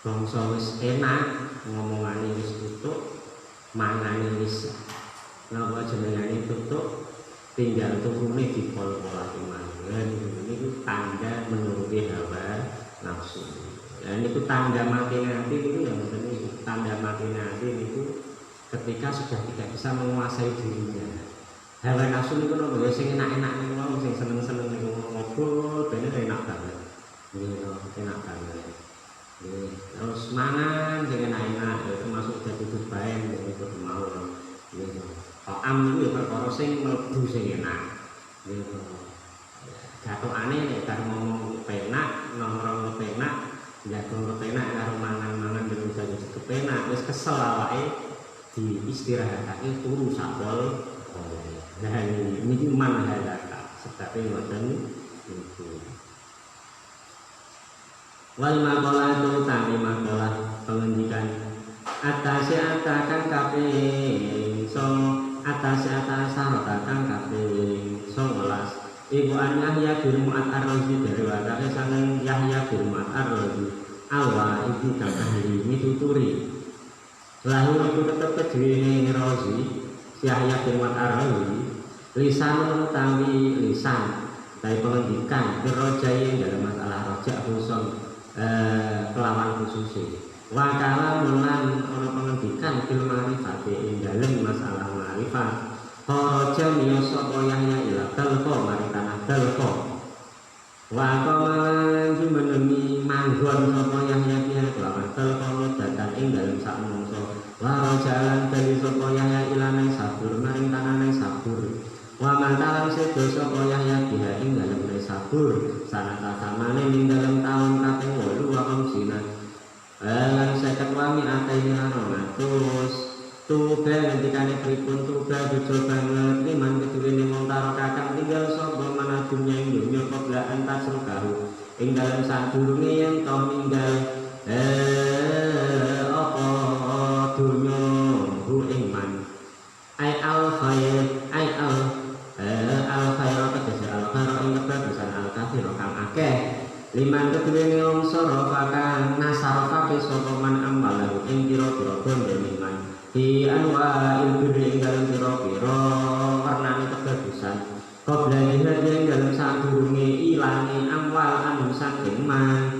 bangsa wis enak, ngomongane wis tutuk, mangane wis napa jenengane tutuk tinggal turune dipol-polake mangan niku tanda menuruti hawa nafsu. Nah niku tanda mati nanti niku ya mboten niku tanda mati nanti niku ketika sudah tidak bisa menguasai dirinya. Hawa nafsu niku nopo ya sing enak-enak niku wong sing seneng-seneng niku ngobrol ben enak banget. Niku enak banget. Terus mangan sing enak-enak termasuk dadi bebaen niku mau. Niku am itu ya perkara sing mlebu sing enak. Niku. Gatokane nek karo ngomong penak, nongkrong penak, jago penak karo mangan-mangan ben bisa kepenak, wis kesel awake diistirahatake turu sapol. Nah ini man halaka sebabnya ngoten niku. Wal maqalah tu tami maqalah pengendikan atase atakan kaping atase atakan kaping 19 ibu an Yahya bin Mu'ad ar-Razi dari wakake sangen Yahya bin Mu'ad ar-Razi alwa ibu kang ahli mituturi lahu iku tetep kedhene Razi Yahya bin Mu'ad ar-Razi lisan utawi lisan dari pengendikan dirojai dalam masalah rojak khusus kelawan khususnya wakala mulan orang pengendikan fil ma'rifat ing dalem masalah ma'rifat kharaja miyasa Yahya ila dalqa mari tanah dalqa wa kamalan jumenemi manggon sapa Yahya biha kelawan dalqa datan ing dalem sak mangsa wa rajalan dari sapa Yahya ila nang sabur maring tanah nang sabur wa mantalan sedo sapa Yahya biha ing dalem nang sabur sanata samane ing dalem taun kaping 8 wa kamsina lan seket wami ataini aromatus tuba ngendikane pripun tuba bejo banget liman keduwene montaro kakang tinggal sapa manadumnya ing dunya koblaan tasrukahu ing dalem sadurunge yen to ninggal apa dunya hu ing man ai al khair ai al khair tegese al khair ing kebagusan al kafir kang akeh liman keduwene wong sarafa kang nasarafa sapa man amalahu ing pira-pira bondo man di anwa ilbiri ing dalam pira-pira warnane kebagusan qabla ing dalam sadurunge ilange amwal anu saking man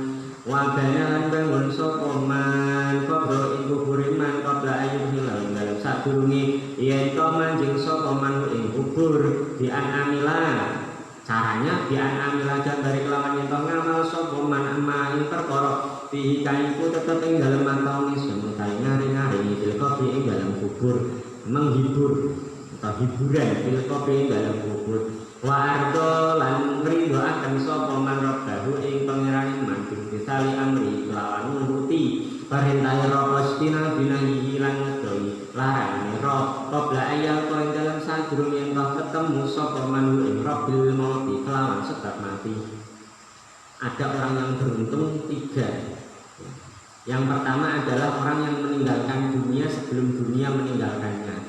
wa bayan bangun sapa man qabla ing kubur man qabla ayu hilal dalam sadurunge yen to manjing sapa man ing kubur di anamila caranya bian amil aja dari kelawan yang ngamal sapa man amma ing perkara diikaiku tetep ing dalem mantau semutai ngari-ngari fil kopi ing dalam kubur menghibur atau hiburan fil kopi ing dalam kubur wa ardo lan ngrido akan sapa man rabbahu ing pangerane man bisali amri kelawan nuruti perintah Rabbina binahi lan ngedoi larang roh qabla ayal ko ing dalam sadurung yen ketemu sapa man ing rabbil mauti kelawan sebab mati. Ada orang yang beruntung 3. Yang pertama adalah orang yang meninggalkan dunia sebelum dunia meninggalkannya.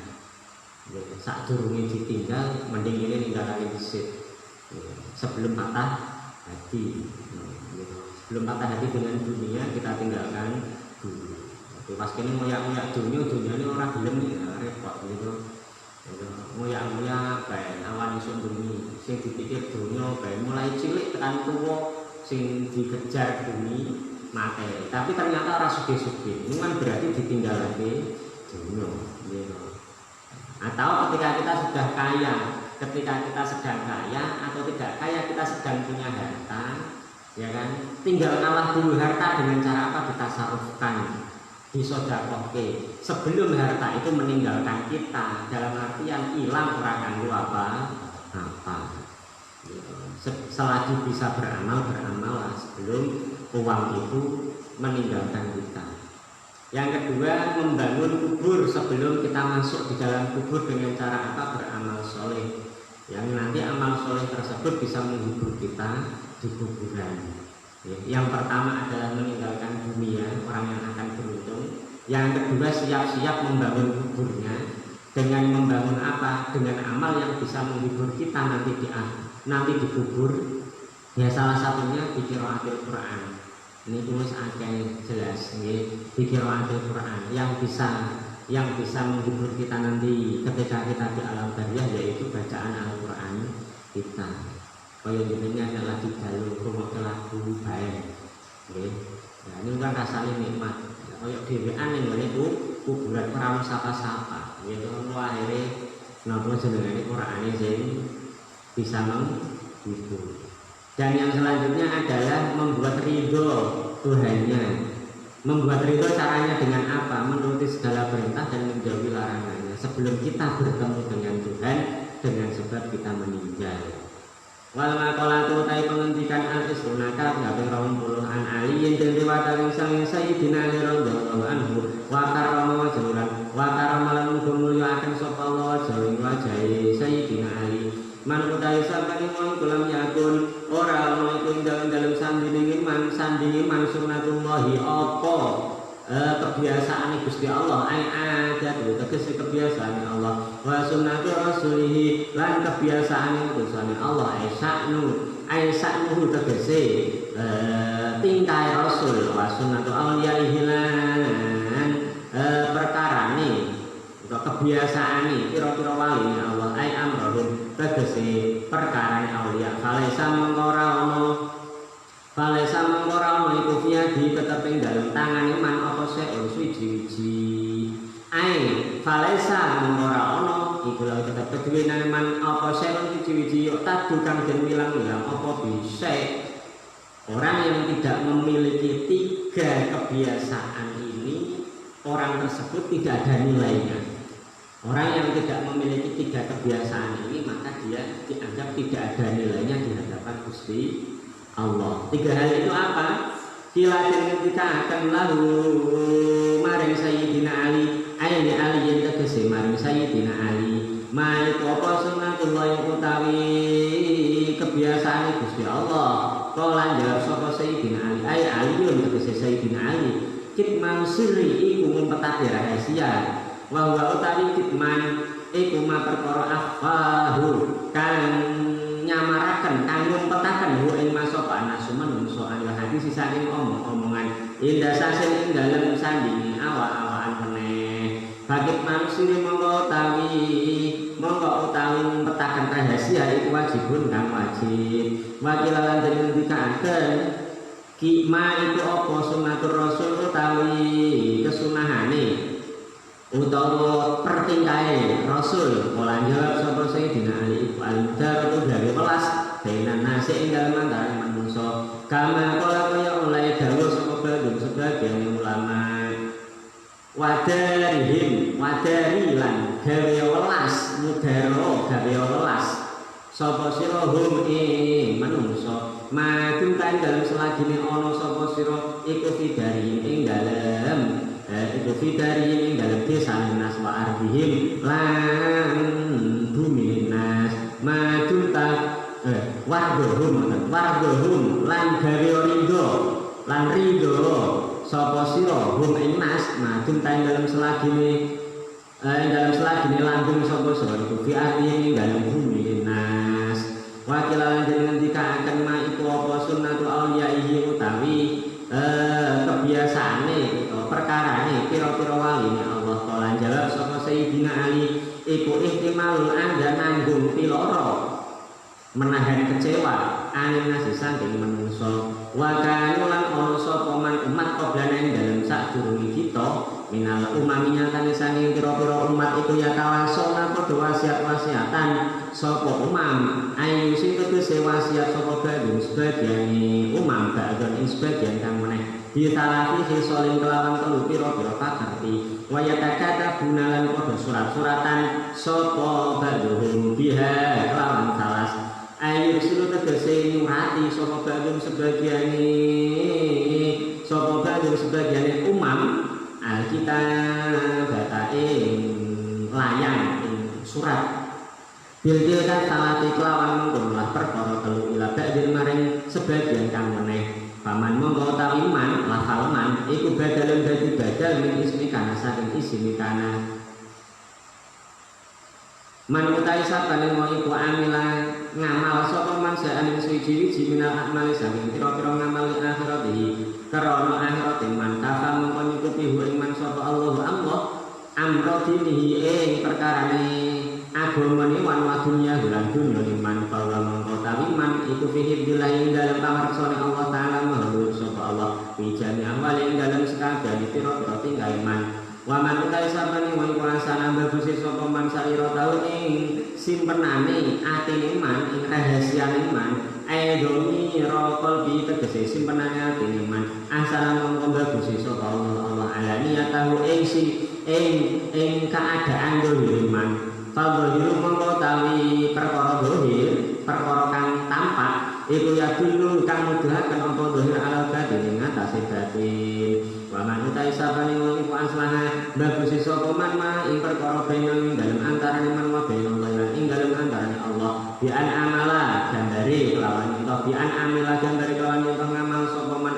Sadurunge ditinggal mending ini ninggalake dhisik. Sebelum patah hati. Sebelum patah hati dengan dunia kita tinggalkan dulu. Pas kene ngoyak-ngoyak dunia ini orang gelem ya repot gitu. Ngoyak-ngoyak bae awan iso bumi sing dipikir dunia bae mulai cilik tekan tuwa sing dikejar bumi materi. Tapi ternyata ora sugih-sugih. Ini kan berarti ditinggalake dunia gitu. Atau ketika kita sudah kaya, ketika kita sedang kaya atau tidak kaya kita sedang punya harta, ya kan? Tinggal kalah dulu harta dengan cara apa ditasarufkan. Disodakohke sebelum harta itu meninggalkan kita dalam artian hilang orang ganggu apa selagi bisa beramal lah sebelum uang itu meninggalkan kita. Yang kedua membangun kubur sebelum kita masuk di dalam kubur dengan cara apa beramal soleh yang nanti amal soleh tersebut bisa menghibur kita di kuburan. Yang pertama adalah meninggalkan dunia, orang yang akan beruntung. Yang kedua siap-siap membangun kuburnya dengan membangun apa? Dengan amal yang bisa menghibur kita nanti di kubur. Ya salah satunya di qiraatul Quran. Ini tulis akeh jelas nggih di qiraatul Quran yang bisa yang bisa menghibur kita nanti ketika kita di alam barzah, yaitu bacaan Al-Quran kita. Kaya jenenge nek lagi dalu rumah lagu bae. Nggih. Nah, ini kan rasanya nikmat. Kaya dhewean ning ngene kuburan ora sapa-sapa. Ya ngono akhire napa jenengane Qur'ane sing bisa menghibur. Dan yang selanjutnya adalah membuat ridho Tuhannya. Membuat ridho caranya dengan apa? Menuruti segala perintah dan menjauhi larangannya. Sebelum kita bertemu dengan Tuhan, dengan sebab kita meninggal. Wal maqalatu tai penghentikan al-isrunaka kaping 20 an aliyin den riwayat sang Sayyidina Ali radhiyallahu anhu wa karama jalan wa karama lan mulyakan sapa Allah jawi wajahe Sayyidina Ali. Man utawi sabane wong kulam yakun ora ana iku dalem sandinge man sunnatullahi apa kebiasaan Gusti Allah ai adat tegese kebiasaan Allah wa sunnatu rasulih lan kebiasaan utusane Allah ai sa'nuhu tegese tingkah rasul wa sunnatu awliyaihi lan perkarane atau kebiasaane pira-pira wali Allah ai amrun tegese perkarane aulia falaisa mengora ono iku fiadi tetep ing dalem tangane man apa seun suci-suci ai falaisa mengora ono iku lha tetep keduwenane man apa seun suci-suci yo tadu kang den milang-milang apa bisa. Orang yang tidak memiliki 3 kebiasaan ini, orang tersebut tidak ada nilainya. Orang yang tidak memiliki 3 kebiasaan ini, maka dia dianggap tidak ada nilainya di hadapan Gusti Allah. 3 hal itu apa? Kilatin kita akan lalu maring Sayyidina Ali, ayat Ali yang tegese maring Sayyidina Ali. Malik apa sunnatullah yang utawi kebiasaan Gusti Allah. Kala jawab sapa Sayyidina Ali, ayat Ali yang tegese Sayyidina Ali. Kitman sirri iku ngumpetake rahasia. Wa huwa utawi kitman iku ma perkara afahu kang nyamaraken kang ngumpetaken hu ing masapa nasu manungsa ana hadis saking omong-omongan indah sasen ing dalem sandingi awak-awakan meneh. Bakit manusia monggo utawi ngumpetaken rahasia iku wajibun kang wajib. Wakilan den dikaaken kima itu apa sunnatur rasul utawi kesunahane utawa pertingkahe Rasul. Kala jawab sapa Sayyidina Ali iku al-dar itu gawe welas benan nasi ing dalem antarané manungsa. Kama kala kaya oleh dawuh sapa sebagian ulama wadari lan gawe welas mudaro gawe welas sapa sira hum ing manungsa maju kan dalem selagine ana sapa sira iku fidari ing dalem itu fidari ing dalem desa nas wa ardihim lan bumi nas maju ta wardohum lan gawe rido sapa sira hum ing nas maju ta ing dalem selagine langgeng sapa sira iku fi ardihim ing dalem bumi nas. Wakilan jenengan dikaaken ma iku apa sunnatul auliyaihi utawi kebiasaane utawa perkarane pira-pira waline Allah. Kala jawab sapa Sayyidina Ali iku ihtimalul anda nanggung piloro menahan kecewa angin nasi saking menungso wa kanu lan ana sapa man umat qoblana ing dalem sadurunge kita minal umaminya kang saking pira-pira umat iku ya tawasona padha wasiat-wasiatan sapa umam ayu sing tegese wasiat sapa badhe sebagian umam badhe ing sebagian kang meneh ditalafi saling kelawan telu pira-pira pakarti waya takata bunalan padha surat-suratan sapa badhe biha kelawan salas ayu silu tegese nyurati sapa badhe sebagian umam alkitab ing layang ing surat bil kan salati kelawan mengkonolah perkara telu ila ba'dil maring sebagian kang meneh paman monggo utawi man lafal man iku badalun dadi badal min ismi kana saking ismi kana man utawi sapane mau iku amila ngamal sapa man sa'aning suci-suci minal akmali saking pira-pira ngamal akhirati karena akhirat man kafa mengko nyukupi ing man sapa Allah amro dinihi ing perkarane agamane wan wadunya lan dunya man fala mongko tawi man iku fihi billahi dalam pangreksane Allah taala mahluk sapa Allah wijane amal ing dalam sekabehane pira-pira tinggal man wa man utai sabane wa iku asana baguse sapa man saira tau ing simpenane atine man ing rahasiane man aidoni raqal bi tegese simpenane atine man asana mongko baguse sapa Allah alani tahu ing keadaan dohiriman fadhiru mongko tawi perkara dohir perkara kang tampak iku ya dulu kang nuduhaken apa dohir ala batin ing atase batin wa man utai sabane wong iku aslaha bagus sapa man ing perkara benang dalem antarané man wa benang lan ing dalem antarané Allah bi an amala gambare kelawan itu bi an amila gambare kelawan itu ngamal sapa man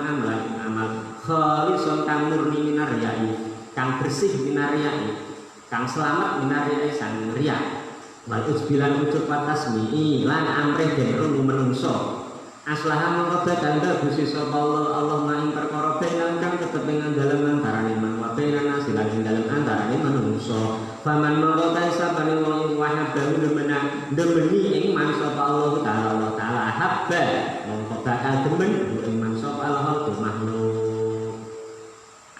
amal khalison kang murni minar riyai kang bersih minar riyai kang selamat minar riyai sang riya wal ujbilan ujuk watasmi lan amrih den rungu menungso aslaha mongko bakal bagus sapa Allah maing perkara benang kang tetep ing dalem antarané man wa benan asilan ing dalem antarané manungsa faman mongko sabane wong wahab demeni ing man sapa Allah taala habba mongko bakal demen ing man sapa Allah tu makhluk.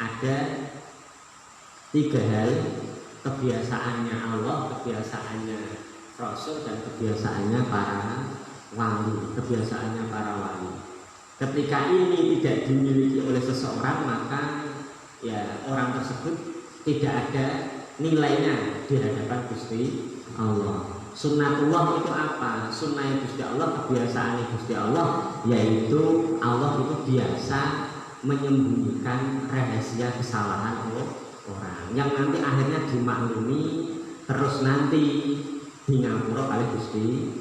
Ada 3 hal kebiasaannya Allah, kebiasaannya Rasul dan kebiasaannya para wali, kebiasaannya para wali. Ketika ini tidak dimiliki oleh seseorang, maka ya orang tersebut tidak ada nilainya di hadapan Gusti Allah. Sunnatullah itu apa? Sunnah Gusti Allah, kebiasaan Gusti Allah, yaitu Allah itu biasa menyembunyikan rahasia kesalahan orang yang nanti akhirnya dimaklumi terus nanti di ngapura kali Gusti.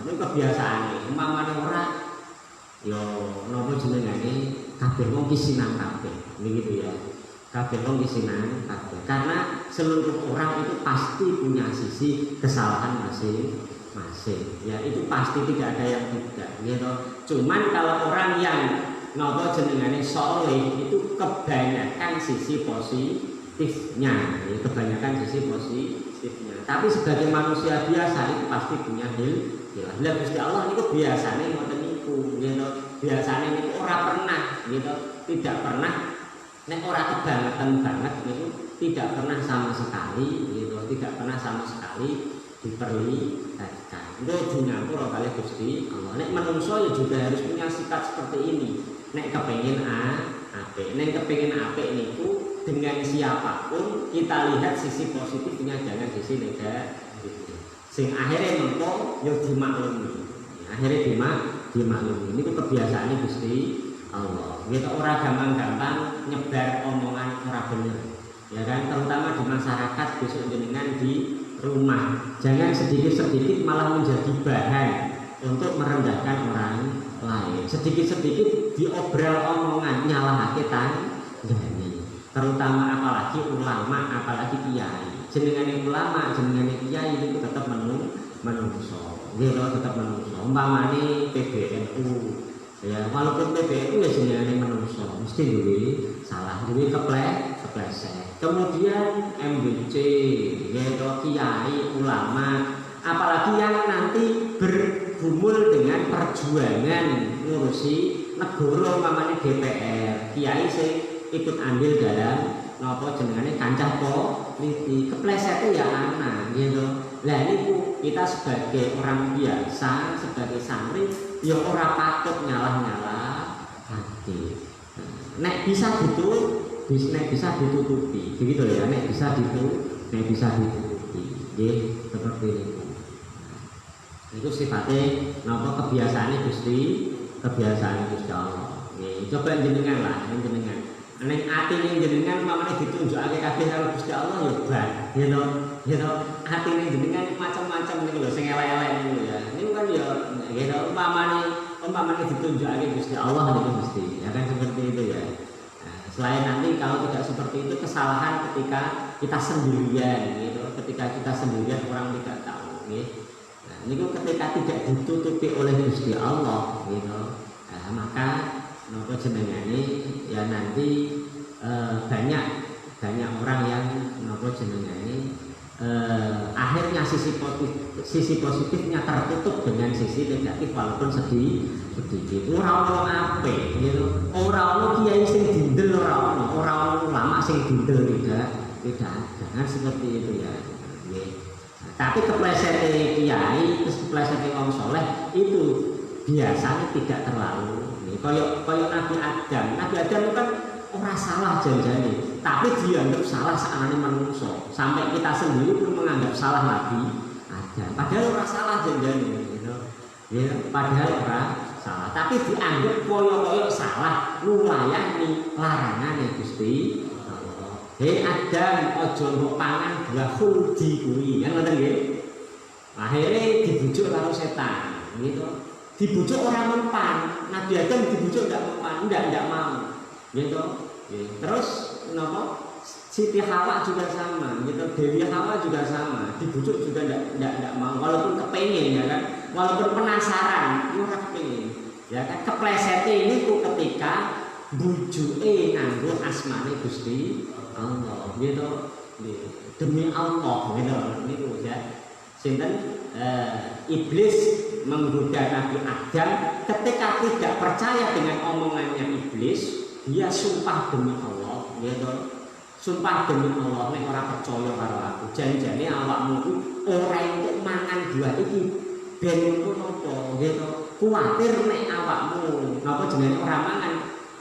Ini kebiasaan umpamane ora yo napa jenengane kabeh wong kisinan kabeh begitu ya. Kabeh wong kisinan kabeh karena seluruh orang itu pasti punya sisi kesalahan masing-masing. Ya itu pasti tidak ada yang tidak gitu. Cuman kalau orang yang napa jenengane soleh itu kebanyakan sisi positifnya, ya, kebanyakan sisi positifnya. Tapi sebagai manusia biasa itu pasti punya hilang. Gusti Allah itu biasanya ngoten niku, gitu. Biasanya niku ora pernah, gitu. Tidak pernah nek ora kebangetan banget niku tidak pernah sama sekali, gitu. Tidak pernah sama sekali diperlihatkan. Itu dinyapura kali Gusti Allah. Nek manungsa ya juga harus punya sikap seperti ini. Nek kepengin apik, nek kepengin apik niku dengan siapapun kita lihat sisi positifnya, jangan sisi negatif. Sing akhirnya mengko yo dimaklumi. Akhirnya dimaklumi. Ini kebiasaane Gusti Allah. Kita ora gampang-gampang nyebar omongan ora bener. Ya kan, terutama di masyarakat besok jenengan di rumah. Jangan sedikit-sedikit malah menjadi bahan untuk merendahkan orang lain. Sedikit-sedikit diobrol omongan nyalahake tanggane. Terutama apalagi ulama, apalagi kiai. Jenengane ulama, jenengane kiai itu tetap menungso. Nggih tetap menungso. Umpamane PBNU. Ya, walaupun PBNU ya jenengane menungso, mesti duwe salah, duwe kepleset. Kemudian MBC, ya kiai, ulama, apalagi yang nanti bergumul dengan perjuangan ngurusi negara umpamane DPR. Kiai sing ikut andil dalam napa jenengane kancah politik keplesetnya ya anak gitu. Lah niku kita sebagai orang biasa, sebagai santri ya ora patut nyalah hati. Nek bisa gitu, nek bisa ditutupi. Begitu ya, nek bisa ditutupi. Nggih, seperti itu. Itu sifatnya napa kebiasaane Gusti Allah. Nggih, coba jenengan lah, jenengan. Nek atine jenengan mamane ditunjukake kabeh karo Gusti Allah ya ban. Gitu. Atine jenengan macam-macam niku lho sing elek-elek niku ya. Niku kan ya gitu umpamane ditunjukake Gusti Allah niku mesti. Ya kan seperti itu ya. Nah, selain nanti kalau tidak seperti itu kesalahan ketika kita sendirian gitu. Ketika kita sendirian orang tidak tahu nggih. Nah, niku ketika tidak ditutupi oleh Gusti Allah gitu. Nah, maka napa jenengane ya nanti banyak orang yang napa jenengane sisi positifnya tertutup dengan sisi negatif walaupun sedikit. Ora ono apik gitu. Ora ono kiai sing dindel, ora ono ulama sing dindel, tidak jangan seperti itu ya. Tapi kepleset kiai terus kepleset wong soleh itu biasanya tidak terlalu. Koyok Nabi Adam itu kan ora salah janjane, tapi dianggap salah saanane manungsa. Sampai kita sendiri pun menganggap salah Nabi Adam. Padahal ora salah janjane, gitu. Ya, padahal ora salah, tapi dianggap koyok salah nulayani larangane Gusti Allah. Hei Adam, ojo mbok pangan buah khuldi kuwi. Kan ngoten nggih. Akhirnya dibujuk karo setan, gitu. Dibujuk orang mempan, Nabi Adam dibujuk tidak mempan, tidak mau, gitu. Terus, kenapa? Siti Hawa juga sama, gitu. Dewi Hawa juga sama, dibujuk juga tidak mau, walaupun kepengen, ya kan? Walaupun penasaran, orang kepengen, ya kan? Keplesetnya ini ketika bujuke nganggo asmane Gusti Allah, gitu. Demi Allah, gitu. Itu ya. Sinten iblis menggoda Nabi Adam ketika tidak percaya dengan omongannya iblis, dia sumpah demi Allah, gitu. Sumpah demi Allah, nek ora percaya karo aku, janjane awakmu ora entuk mangan buah iki ben engko napa, gitu. Kuwatir nek awakmu napa jenenge ora mangan,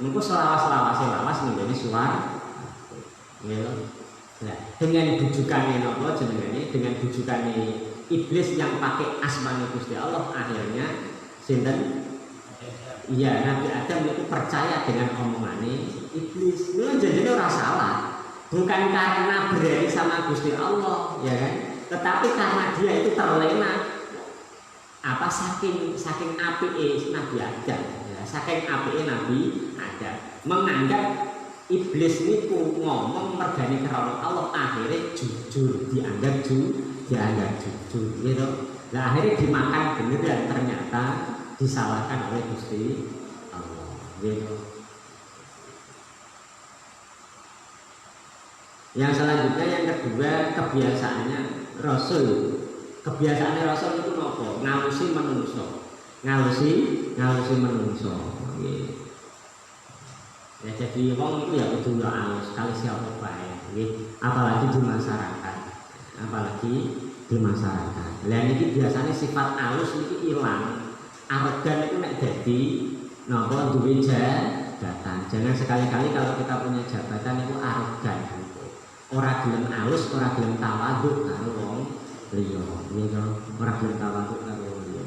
engko selawas-lawase lawas nggone suar. Gitu. Nah, dengan bujukannya napa jenenge, dengan bujukannya iblis yang pakai asmane Gusti Allah, akhirnya sinten? Iya, Nabi Adam itu percaya dengan omongannya iblis. Itu jadinya ora salah. Bukan karena berani sama Gusti Allah, ya kan? Tetapi karena dia itu terlena apa saking apike Nabi Adam, ya, saking apike Nabi Adam menganggap iblis niku ngomong mergani karena Allah, akhirnya jujur dianggap jujur, gitu. Nah, akhirnya dimakan bener dan ternyata disalahkan oleh Gusti Allah, gitu. Yang selanjutnya yang kedua, kebiasaannya Rasul itu nopo? Ngalusi menungso. Gitu. Ya, jadi wong itu ya kudu yo alus kali siapa bae, nggih. Apalagi di masyarakat. Lah niki biasanya sifat alus niki ilang. Arogan itu nek dadi napa duwe jabatan. Jangan sekali-kali kalau kita punya jabatan itu arogan. Ora gelem alus, ora gelem tawadhu karo wong liya, nggih. Ora gelem tawadhu karo wong liya.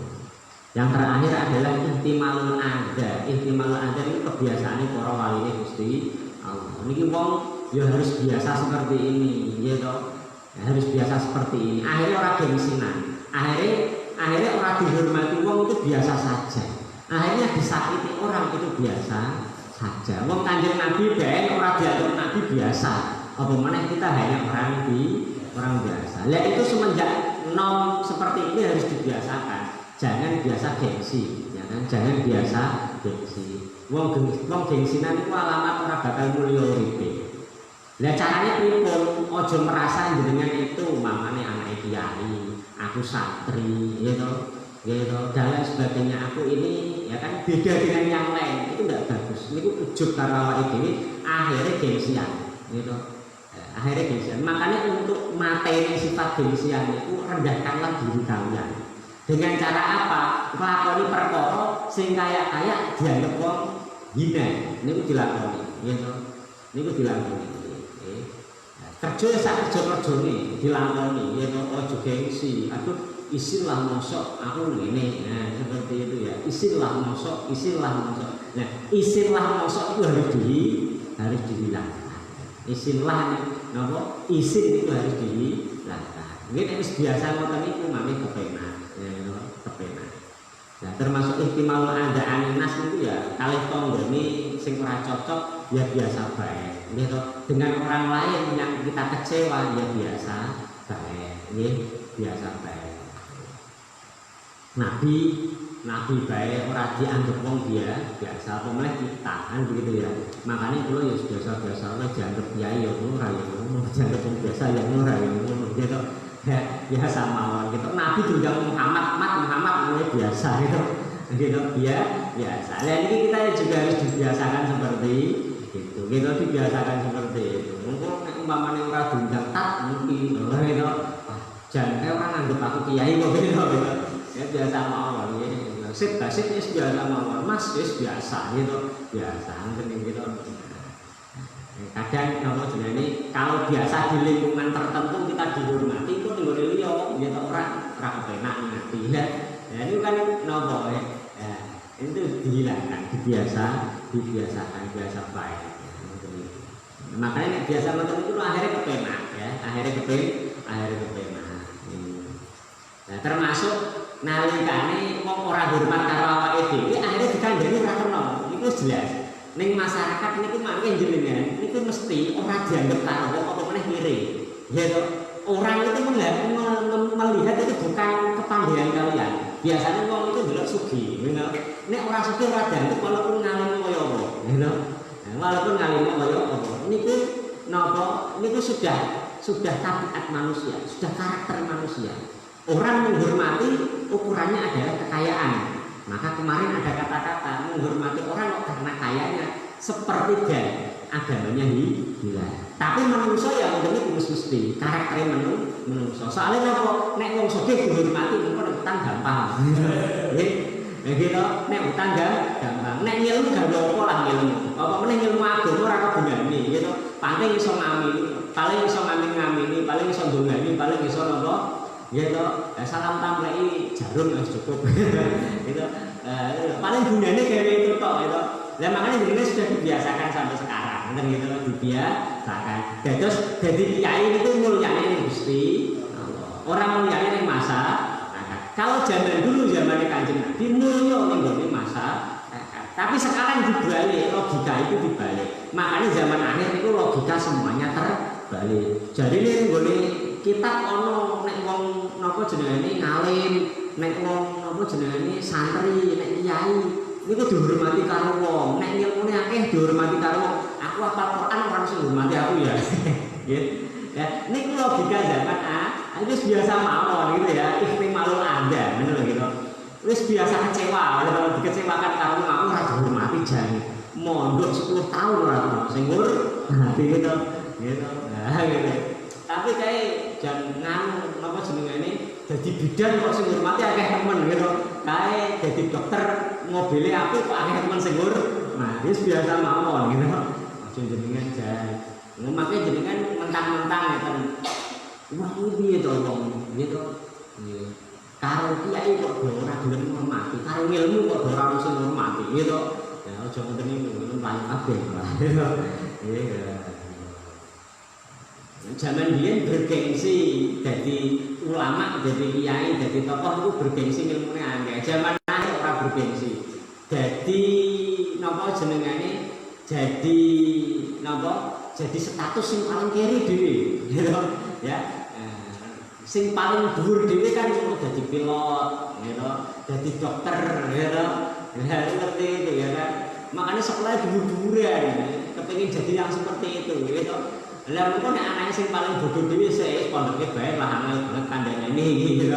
Yang terakhir adalah ihtimalul ada. Ihtimalul ada ini kebiasaan para wali Gusti Allah. Niki wong ya harus biasa seperti ini, gitu. Ya, harus biasa seperti ini. Akhirnya orang gengsinan. Akhirnya orang dihormati wong itu biasa saja. Akhirnya disakiti orang itu biasa saja. Wong Kanjeng Nabi bae orang diatur Nabi biasa. Apa mana kita hanya orang biasa. Lah itu semenjak nom seperti ini harus dibiasakan. Jangan biasa gengsi, ya kan? Jangan biasa gengsi. Wong gengsinan itu alamat ora bakal mulya uripe. Lah caranya pripun? Ojo merasa jenengan itu mamane anak kiai, aku santri, gitu. Dan lain sebagainya. Aku ini ya kan beda dengan yang lain. Itu enggak bagus. Niku ujug karo awake dhewe, akhirnya gengsian, gitu. Akhirnya gengsian. Makanya untuk materi sifat gengsian itu rendahkanlah diri kalian. Dengan cara apa? Melakoni perkara sing kaya dianggap wong hina. Niku dilakoni, gitu. Niku dilakoni. Kerja sak kerjane dilakoni, gitu. Ojo gengsi. Aduh, isinlah mosok aku ngene. Nah, seperti itu ya. Isinlah mosok. Nah, isinlah mosok itu harus dihilangkan. Isinlah napa? Isin itu harus dihilangkan. Nggih nek biasa ngoten niku mami kepenak. Kepenak. Nah, termasuk ihtimal adaan nas itu ya kalih tanggane sing ora cocok ya biasa bae. Gitu. Dengan orang lain yang kita kecewa ya biasa bae. Nggih, biasa bae. Nabi bae ora dianggap wong biasa apa meneh kita kan begitu ya. Makanya kula ya biasa-biasa wae dianggap kiai ya ora ya ngono, dianggap wong biasa ya ora ya ngono gitu. biasa mawon gitu. Nabi juga Muhammad mulai biasa gitu. Gitu biasa. Nah ini kita juga harus dibiasakan seperti itu. Gitu dibiasakan seperti itu. Mungkin umpamanya orang diundang tak mungkin gitu. Jangan orang anggap aku kiai kok gitu. Ya biasa mawon ya. Sip biasa mawon. Mas biasa gitu. Biasa gitu. Kadang ini kalau biasa di lingkungan tertentu kita dihormati itu tinggal liya gitu orang kepenak ngerti ya. Ya ini kan nopo ya. Itu dihilangkan, dibiasakan biasa baik. Ya, makanya biasa macam itu akhirnya kepenak ya, akhirnya kepenak. Nah, termasuk nalikane wong ora hormat karo awake dhewe akhirnya dikandani ora kena. Iku jelas. Ning masyarakat niku mangke jenengan niku mesti ora dianggap karo apa meneh ngire. Ya toh, orang itu melihat itu bukan kepandaian kalian. Biasanya wong itu delok sugih, you know. Nek ora sugih ora dianggap walaupun ngalim kaya apa, you know. Nah, walaupun ngalim kaya apa. Niku napa? Niku sudah tabiat manusia, sudah karakter manusia. Orang menghormati ukurannya adalah kekayaan. Maka kemarin ada kata-kata menghormati orang karena kayanya sepertiga agamanya hilang. Tapi manusia ya udah mesti karakternya manusia. Soalnya apa? Nek wong sugih dihormati mengko utang gampang. Nggih. Ya gitu, nek utang gampang. Nek ngilmu gak apa lah ngilmu. Apa meneh ngilmu agama ora kegunane gitu. Paling iso ngamini, paling iso ngamini, paling iso ndongani, paling iso napa? Gitu. Salam tamleki jarum wis cukup. Gitu. Paling gunanya gawe itu tok gitu. Lah makanya jenenge sudah dibiasakan sampai sekarang. Ngoten gitu dibiasakan. Terus dadi kiai itu mulyane ning Gusti Allah. Orang mulyane ning masyarakat. Kalau zaman dulu zamannya Kanjeng Nabi mulya ning gone masyarakat. Tapi sekarang dibalik, logika itu dibalik. Makanya zaman akhir itu logika semuanya terbalik. Jadi ning gone kitab ono nek wong napa jenenge ngalim, nek wong napa jenenge santri, nek kiai niku dihormati karo wong, nek ilmune akeh dihormati karo wong. Aku hafal Quran ora mesti hormati aku ya. Nggih. Ya, niku logika zaman itu biasa mawon gitu ya. Ikhtimalul ada, bener gitu. Wis biasa kecewa, kalau dikecewakan karo aku ora dihormati jan. Mondok 10 tahun ora sing ngerti gitu. Gitu. Nah, gitu. Tapi kayak jangan apa jenenge jadi bidan kok sing hormati akeh temen gitu. Kayak jadi dokter ngobile aku kok akeh temen sing nah, wis biasa mawon gitu. Aja jenengan jan. Ngomake jenengan mentang-mentang ngeten. Wah, iki piye to wong gitu. Nggih. Karo kiai kok ora gelem hormati, karo ilmu kok ora sing hormati gitu. Ya aja ngoten niku, paling kabeh. Iya. Zaman biyen bergengsi jadi ulama, jadi kiai, jadi tokoh itu bergengsi ilmune akeh. Zaman akhir ora bergengsi. Jadi napa jenengane? Jadi napa? Jadi status sing paling kiri dhewe, gitu ya. Sing paling dhuwur dhewe kan iku dadi pilot, gitu. Dadi dokter, gitu. Ya seperti itu ya kan. Makanya sekolah dhuwur-dhuwuran, kepengin jadi yang seperti itu, gitu. Lah mengko nek anake sing paling bodoh dhewe sik pondoke bae lah angel banget kandhane iki gitu.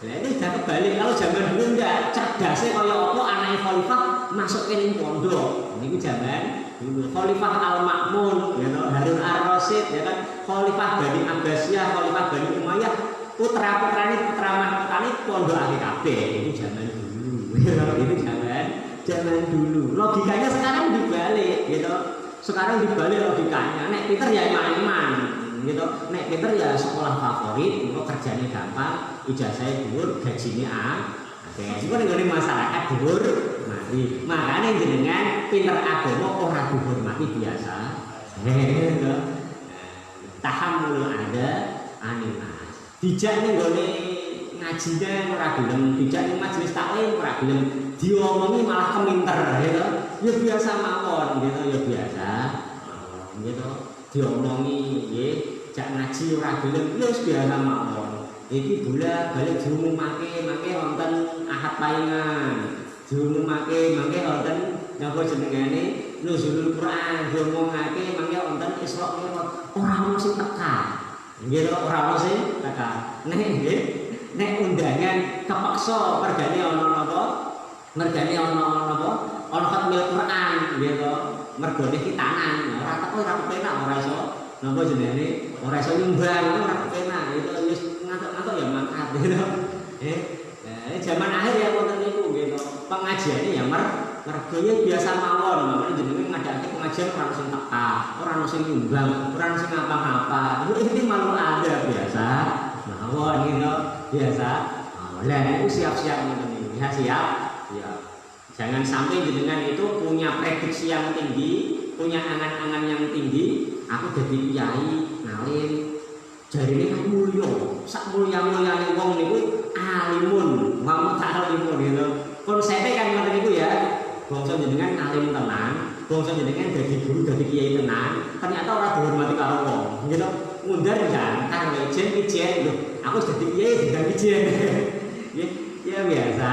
Lah ini udah kebalik kalau zaman dulu enggak cerdasnya kaya apa anake khalifah masukin ning pondok. Niku zaman dulu Khalifah Al-Ma'mun ya to Harun Ar-Rasyid ya kan Khalifah Bani Abbasiyah, Khalifah Bani Umayyah putra-putrane putra-putrane pondokake kabeh. Ini zaman dulu. Ini zaman dulu. Logikanya sekarang dibalik gitu. Sekarang dibalik logikanya, nek pinter ya iman-iman gitu, nek pinter ya sekolah favorit, itu kerjanya gampang, ijazahnya dhuwur, gajinya oke, itu kan masyarakat dhuwur, mari, makanya jenengan pinter agama ora dihormati biasa, gitu, tahammul ada animas, dijak nih gone ngajinya ora gelem, dijak nih majelis taklim ora gelem, diomongi malah keminter, gitu. Ya biasa mawon gitu ya biasa gitu diomongi nggih jak ngaji ora gelem ya biasa mawon iki bola balik diumumake mangke wonten Ahad Paingan diumumake mangke wonten napa jenengane nuzulul Quran diumumake mangke wonten Isra Mi'raj ora ono sing teka Nggih ora ono sing kakak. Nek undangan kepeksa mergane ana napa? Mergane ana napa? Ana khatmil Quran nggih to. Mergone khitanan. Ora teko ora kepenak ora iso napa jenenge? Ora iso nyumbang ora kepenak. Itu wis ngantuk-ngantuk ya mangkat gitu. Zaman akhir ya wonten niku nggih to. Pengajiane ya mergo biasa mawon, makane jenenge ngadake pengajian ora sing teka, ora sing nyumbang, ora sing apa-apa. Itu malu ada biasa. Mawon gitu biasa. Lah itu siap-siap ngoten niku. Ya siap. Ya. Jangan sampai jenengan itu punya prediksi yang tinggi, punya angan-angan yang tinggi. Aku jadi kiai, ngalim, jarine kan mulya. Sak mulya-mulyane wong niku alimun, wa ta'alimun gitu. Konsepnya kan ngoten niku ya. Bangsa jenengan ngalim tenan, bangsa jenengan dadi guru, dadi kiai tenan, ternyata ora dihormati karo wong. Gitu. Mundar jangkar ijen lho. Aku dadi kiai dadi ijen. Ya biasa.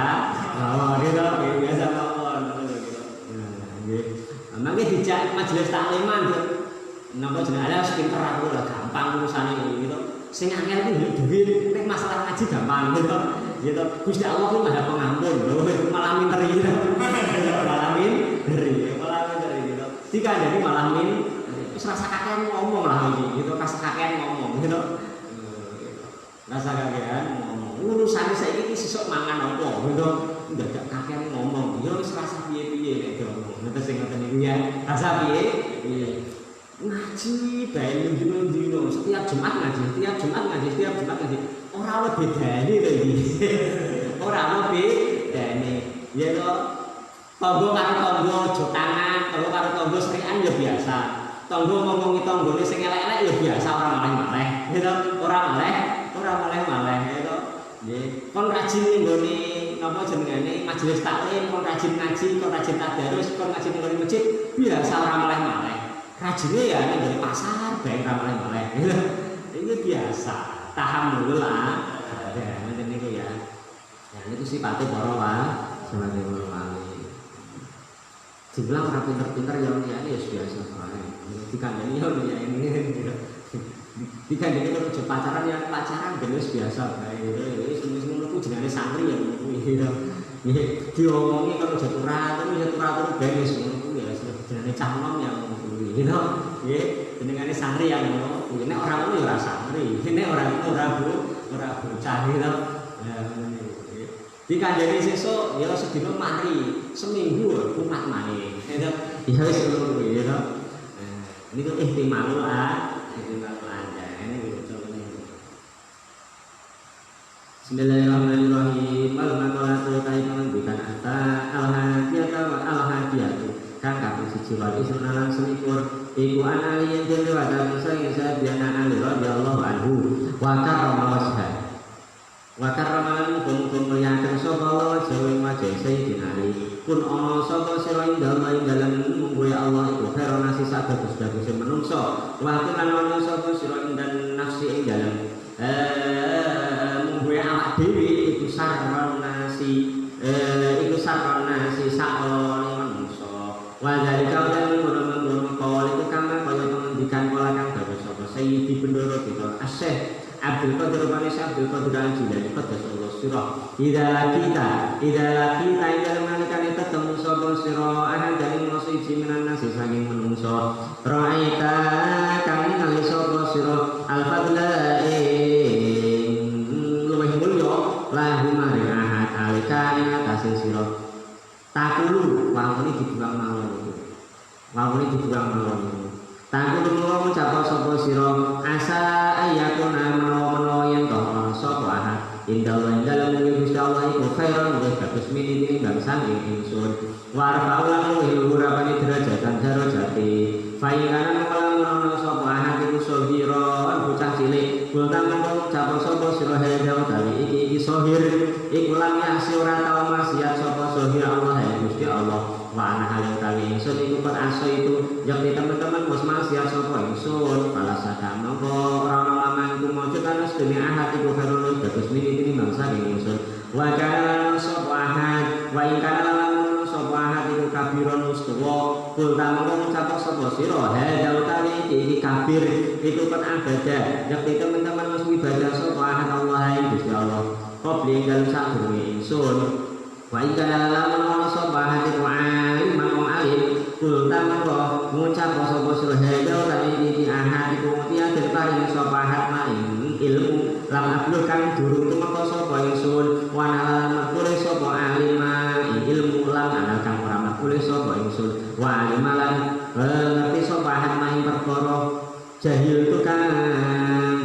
Oh, gitu, biasa mawon gitu. Nah, nggih. Mangke dijak majelis takliman napa jenenge ala pinter aku lah gampang urusane gitu. Sing angel ku duit, nek masalah ngaji gampang gitu. Gitu. Gusti Allah ku Maha Pengampun lho, malah minter gitu. Malah minter gitu. Dikandani malah wis rasa kakean ngomong lah iki gitu, rasa kakean ngomong gitu. Rasa kakean ngomong. Urusane saiki iki sesuk mangan apa gitu. Ndadak kakean ngomong. Ya wis rasa piye-piye nek ngomong. Ngoten sing ngoten niku ya. Rasa piye? Piye. Ngaji bae dino setiap Jumat ngaji. Ora ono bedane lho iki. Ora ono bedane. Ya to. Tanggo karo tanggo aja tangan, tanggo karo tanggo serikan ya biasa. Tanggo ngomongi tanggane sing elek-elek ya biasa ora maleh-maleh. Gitu. Ora maleh-maleh gitu. Nggih. Kon rajin nggone napa jenengane majelis taklim, kon rajin ngaji, kon rajin tadarus, kon ngaji nang masjid biasa ora maleh-maleh. Rajine ya ning pasar bae ora maleh-maleh. Ini biasa. Tahammul lah. Ya, ngoten niku ya. Ya niku sipate para wali. Dibilang ora pinter-pinter ya biasa wae. Dikandani ya ini. Dikandani kalau aja pacaran ya pacaran wis biasa bae. Wis ngono ku jenenge santri ya ngono kuwi. Nggih, diomongi kalau aja turatur bae wis ngono kuwi ya jenenge cah nom ya ngono kuwi. Gitu. Nggih, jenengane santri ya ngono. Nek ora ngono ya ora santri. Nek ora ngono ora bocah gitu. Ya ngono niku. Dikandani sesuk ya sedina mari, seminggu umat maneh. Gitu. Ya wis ngono kuwi gitu. Niku ihtimal Bismillahirrahmanirrahim. Al-maqalatu menunjukkan atta al-hadiyata wa al-hadiyatu kang kaping 1 wal isna lan selikur iku ana liyen dhewe wadah sing sabiyana Ali radhiyallahu anhu wa karrama wajha wa karrama muga-muga mulyaken sapa Allah jawi wajah Sayyidina Ali pun ana sapa sira ing dalem mungguhe Allah iku khairun nasi sabagus-baguse manungsa wa lan ana sapa sira ing nafsi ing dalem mungguhe awak dhewe iku sarron nasi sakolone manungsa wa zalika lan ngono-ngono kala iku kang kaya pengendikan kala kang dawuh sapa Sayyidi Bendoro kita Syekh Abdul Qadir Abdul Qadir Al-Jilani qaddasallahu sirah idza kita nalikane ketemu sapa sira ahad dari masjid minan nasi saking manungsa ra'aita kang ningali sapa sira al-fadla luwih mulya lahu maring ahad alikane atase sira takulu wawune dibuang mawon Tangkul mula ngucap sapa sira asa ayakuna menawa yen to ana sapa ahad indallah dalem Gusti Allah iku khairan wa bagus minini bangsa ingsun warfa ulang luhur apane derajatan darajati faingana melamun sapa ahad iku sohira bocah cilik bultang ngucap sapa sira hedha utawi iki sohir iku lam yasi ora tau maksiat sapa sohir Allah ya Gusti Allah wa ana hal utawi ingsun iku kon aso itu yakti teman-teman wis maksiat sapa ingsun palasaka mongko ora ana mamangku mujud ana sedene ahad iku karo bagus minini bangsa ingsun wa kana sapa ahad wa in kana sapa ahad iku kabiron mustawa kul tamung ngucap sapa sira hadza utawi iki kafir itu kan abada yakti teman-teman wis ibadah sapa Allah Gusti Allah qabli dalam sadurunge ingsun wa ing kana lamun ana sapa hati alim mangkong alim kul tamangko ngucap sapa sulhada lan iki ahad iku tiada paring sapa hak ilmu lam abdul kang durung tumeka sapa ingsun wa nalan makule sapa alim ilmu lam ana kang ora makule sapa ingsun wa alimalan ngerti sapa hak ing perkara jahil tu kang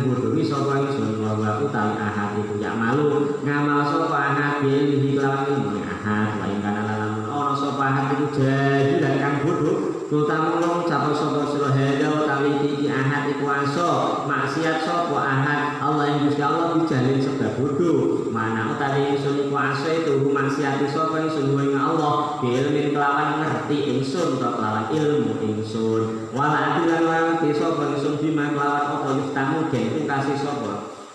bodoni sapa ingsun wa utawi ahad iku ya malu ngamal sapa ahad bihi kelawan ilmu ahad wa ing kana lamun ana sapa ahad iku jahil kang bodoh terutama long capai sapa sulhada utawi iki ahad iku aso maksiat sapa ahad Allah yang Gusti Allah dijalin sebab bodoh mana utawi ingsun iku aso itu maksiat sapa ingsun ing Allah ilmu kelawan ngerti ingsun utawa kelawan ilmu ingsun wala adilan lan sapa ingsun bima kelawan apa yuftamu den kasih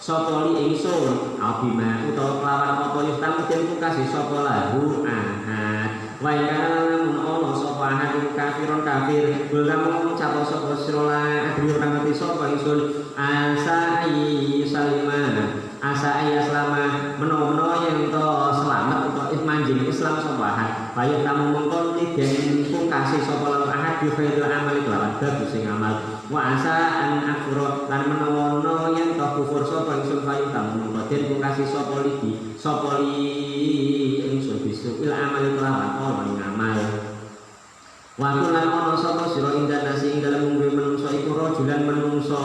sapa li ingsun abima utawa kelawan apa yuftamu den kasih sapa lahu ahad wa kana ono sapa ahad iku kafiron kafir lamun ngucap sapa sira adri ora ngerti sapa ingsun asa selama menawa yen to selamat utawa manjing Islam sapa ahad bayu tamu mongkon den kasih sapa lahu ahad bi khairil amali kelawan bagus sing amal wa asa an akfur lan menawa yen to kufur sapa ingsun bayu tamu mongkon den kasih sapa ingsun bisu il amali kelawan ora ngamal waktu lan ana sapa sira indah nasi ing dalem ngombe menungso iku rajulan menungso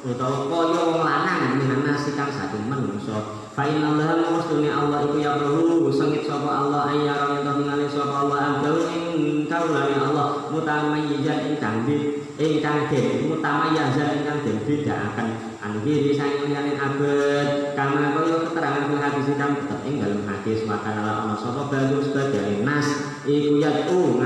utawa kaya wong lanang minan nasi kang saking menungso fa innallaha mustuni Allah iku ya perlu sengit sapa Allah ayyara yen ningali sapa Allah abdul ing kaulane Allah mutamayyizan ingkang den mutamayyizan ingkang den bedakaken anggih saking liyane abad karena kaya keterangan fil hadis kang tetep ing dalem hadis makana ana sapa bagus sebagai nas iku yatu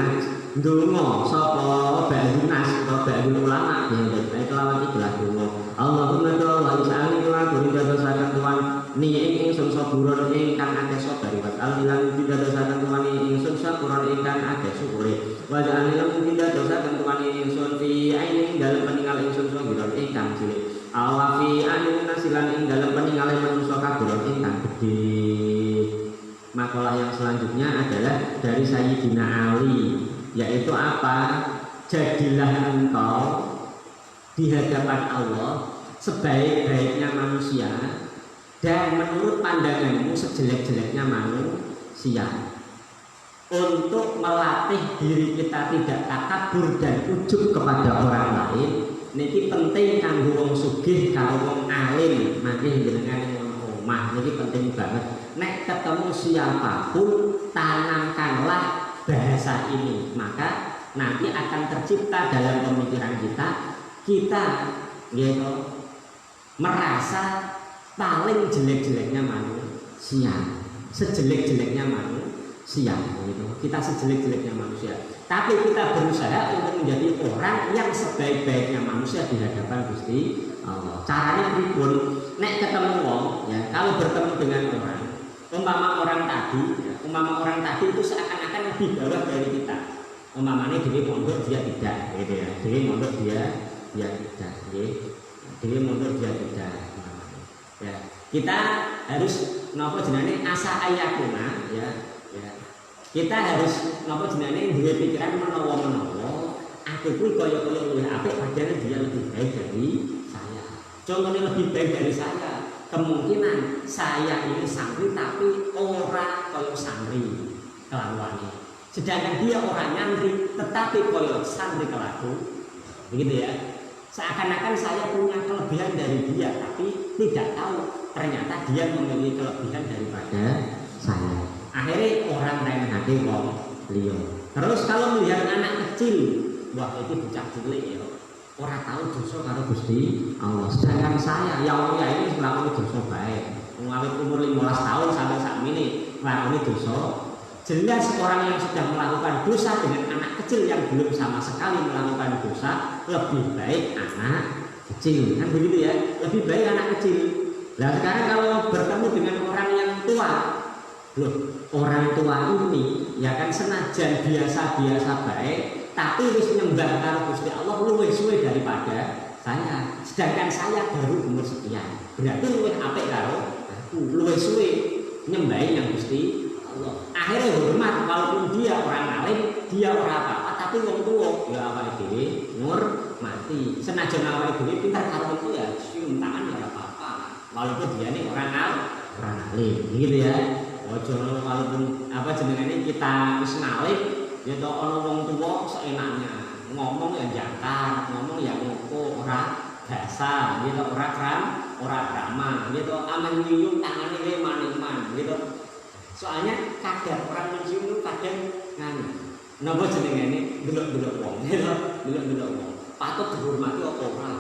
ndonga sapa ba'dunas utawa ba'dul ulama yang dadi kelawan ikhlas donga Allahumma wa is'alni wa qul dadosaken tuan ni ingsun saburon ingkang akeh sabar wa alilan dadosaken tuan ingsun saburon ingkang akeh syukure wa alilan dadosaken tuan ingsun fi ainin dalem peninggal ingsun saburon ingkang cilik awafi anu nasilan ing dalem peninggal manungsa kaburon ingkang gedhe. Makalah yang selanjutnya adalah dari Sayyidina Ali, yaitu apa? Jadilah engkau di hadapan Allah sebaik-baiknya manusia dan menurut pandanganmu sejelek-jeleknya manusia, untuk melatih diri kita tidak takabur dan ujub kepada orang lain. Niki penting kanggo wong sugih karo wong alim, mangke jenengan omah niki penting banget. Nek ketemu siapapun tanamkanlah bahasa ini, maka nanti akan tercipta dalam pemikiran kita gitu merasa paling jelek-jeleknya manusia, sejelek-jeleknya manusia gitu. Kita sejelek-jeleknya manusia, tapi kita berusaha untuk menjadi orang yang sebaik-baiknya manusia di hadapan Gusti Allah. Caranya pripun? Nek ketemu wong ya, kalau bertemu dengan orang, umpama orang tadi itu seakan-akan lebih bawah dari kita. Umpamanya dia mondok dia tidak, gitu ya. Dia mondok dia tidak, dia mondok dia tidak. Ya, kita harus napa jenenge asa ayakuna, ya. Kita harus napa jenenge duwe pikiran menawa aku kuwi kaya-kaya luwih apik padahal dia lebih baik dari saya. Contohnya lebih baik dari saya, kemungkinan saya ini santri tapi ora kaya santri kelakuane. Sedangkan dia orang nyantri tetapi kaya santri kelaku. Begitu ya. Seakan-akan saya punya kelebihan dari dia tapi tidak tahu ternyata dia memiliki kelebihan daripada saya. Akhirnya orang remehake wong liya. Terus kalau melihat anak kecil, wah itu bocah cilik ya. Ora tahu dosa karo Gusti Allah. Sedangkan saya ya ini nglakoni dosa bae. Awit umur 15 tahun sampai saat ini nglakoni dosa. Jelas orang yang sedang melakukan dosa dengan anak kecil yang belum sama sekali melakukan dosa lebih baik anak kecil. Kan begitu ya? Lebih baik anak kecil. Nah sekarang kalau bertemu dengan orang yang tua, loh, orang tua ini ya kan senajan biasa-biasa baik, tapi wis nyembah karo Gusti Allah luwih suwe daripada saya. Sedangkan saya baru umur sekian. Berarti luwih apik karo aku, luwih suwe nyembahi yang Gusti Allah. Akhirnya hormat walaupun dia orang alim, dia orang apa-apa, tapi wong tuwa ya awake dhewe ngurmati. Senajan awake dhewe pintar karo itu ya cium tangan ya apa-apa. Walaupun dia ini orang alim, gitu ya. Ojo walaupun apa jenengane kita wis ngalim, ya to ana wong tuwa seenaknya. Ngomong ya jangkar, ngomong ya ngopo, ora dasar, gitu, ora drama, gitu, aman nyium tangannya le maning-man, gitu. Soalnya kadang orang mencium itu kadang ngene. Napa jenengane delok-delok wong, gitu, delok-delok wong. Patut dihormati apa ora?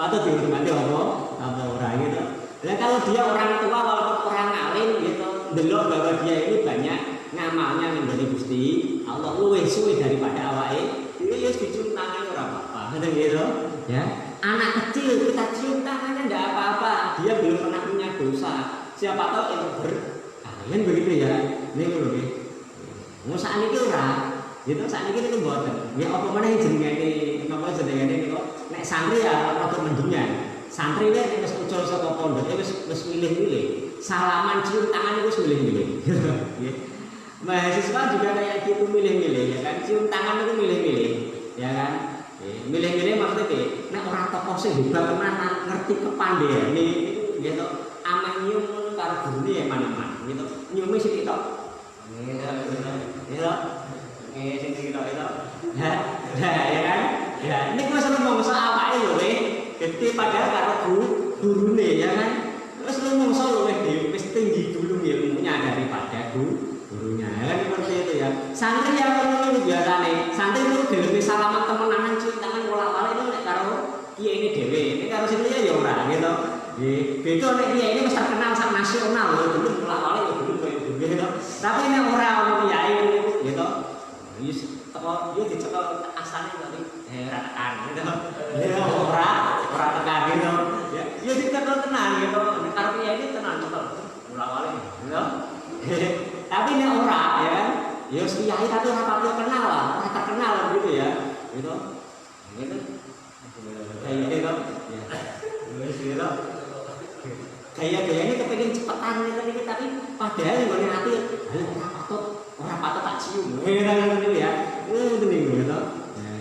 Patut dihormati apa ora, gitu. Nah kalau dia orang tua walaupun orang alim, gitu, delok bahwa dia ini banyak ngamalnya menjadi Gusti Allah luwih suwe daripada awake. Dia dicium tangannya ora apa-apa, gitu ya. Anak kecil kita cium tangannya enggak apa-apa, dia belum pernah punya dosa. Siapa tahu yang kalian begitu ya. Ini lho nggih. Mau sakniki ora, gitu sakniki niku mboten. Ya apa meneh jenenge napa jenenge niku nek santri ya rada mendingan. Santri nek wis ucul saka pondoke wis milih-milih. Salaman cium tangan wis milih-milih. Nggih. Mahasiswa juga kayak gitu milih-milih ya kan, cium tangan itu milih-milih ya kan, milih-milih maksudnya nek orang tokoh sing hebat tenan ngerti kepandaian ini gitu, aman nyium karo gurune ya mana-mana gitu, nyiume sing ketok gitu sing ketok itu ya kan, ya ini gue selalu ngomong awake lho gede padahal karo gurune ya kan, terus lu ngomong lho wis tinggi dulu ilmunya daripada gurunya ya kan seperti itu ya. Santri yang ngono biasane santri itu dhewe salaman temenan cium tangan bolak-balik itu nek karo kiai ini dhewe nek karo sing liya ya ora gitu nggih beda nek kiai ini wis terkenal sak nasional lho dulu bolak-balik ya dulu gitu tapi nek ora ono kiai gitu wis teko yo dicekel asane kok ora tekan gitu ya ora tekan gitu ya yo dicekel tenan gitu nek karo kiai ini tenan cekel bolak-balik gitu tapi ini ora ya kan, ya kiai tapi ora pakai kenal lah, ora terkenal gitu ya, gitu, gitu, kayak gitu, ya, gaya-gaya ini kepengen cepetan gitu, tapi padahal yang hati, orang patut tak cium, gitu ya, gitu, gitu,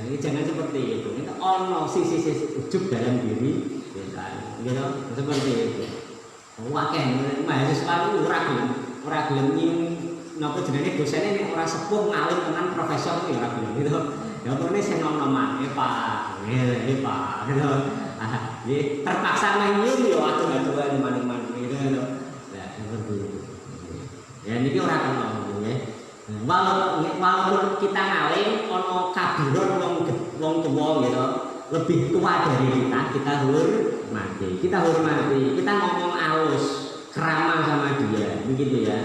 ini jangan seperti itu, itu ono sisi ujub dalam diri, gitu, seperti itu, wakil mahasiswa itu ora gelem nyium napa jenenge dosene nek ora sepuh ngalim tenan profesor iki ora gelem gitu. Ya purne sing nom-noman, Pak. Nggih, Pak. Gitu. Ah, nggih terpaksa nyium yo atuh-atuhan maning-maning gitu. Ya seperti itu. Ya niki ora kena nggih. Walaupun kita ngalim ana kabiron wong tuwa gitu, lebih tua dari kita hormati. Kita ngomong alus keramah sama dia, begitu ya.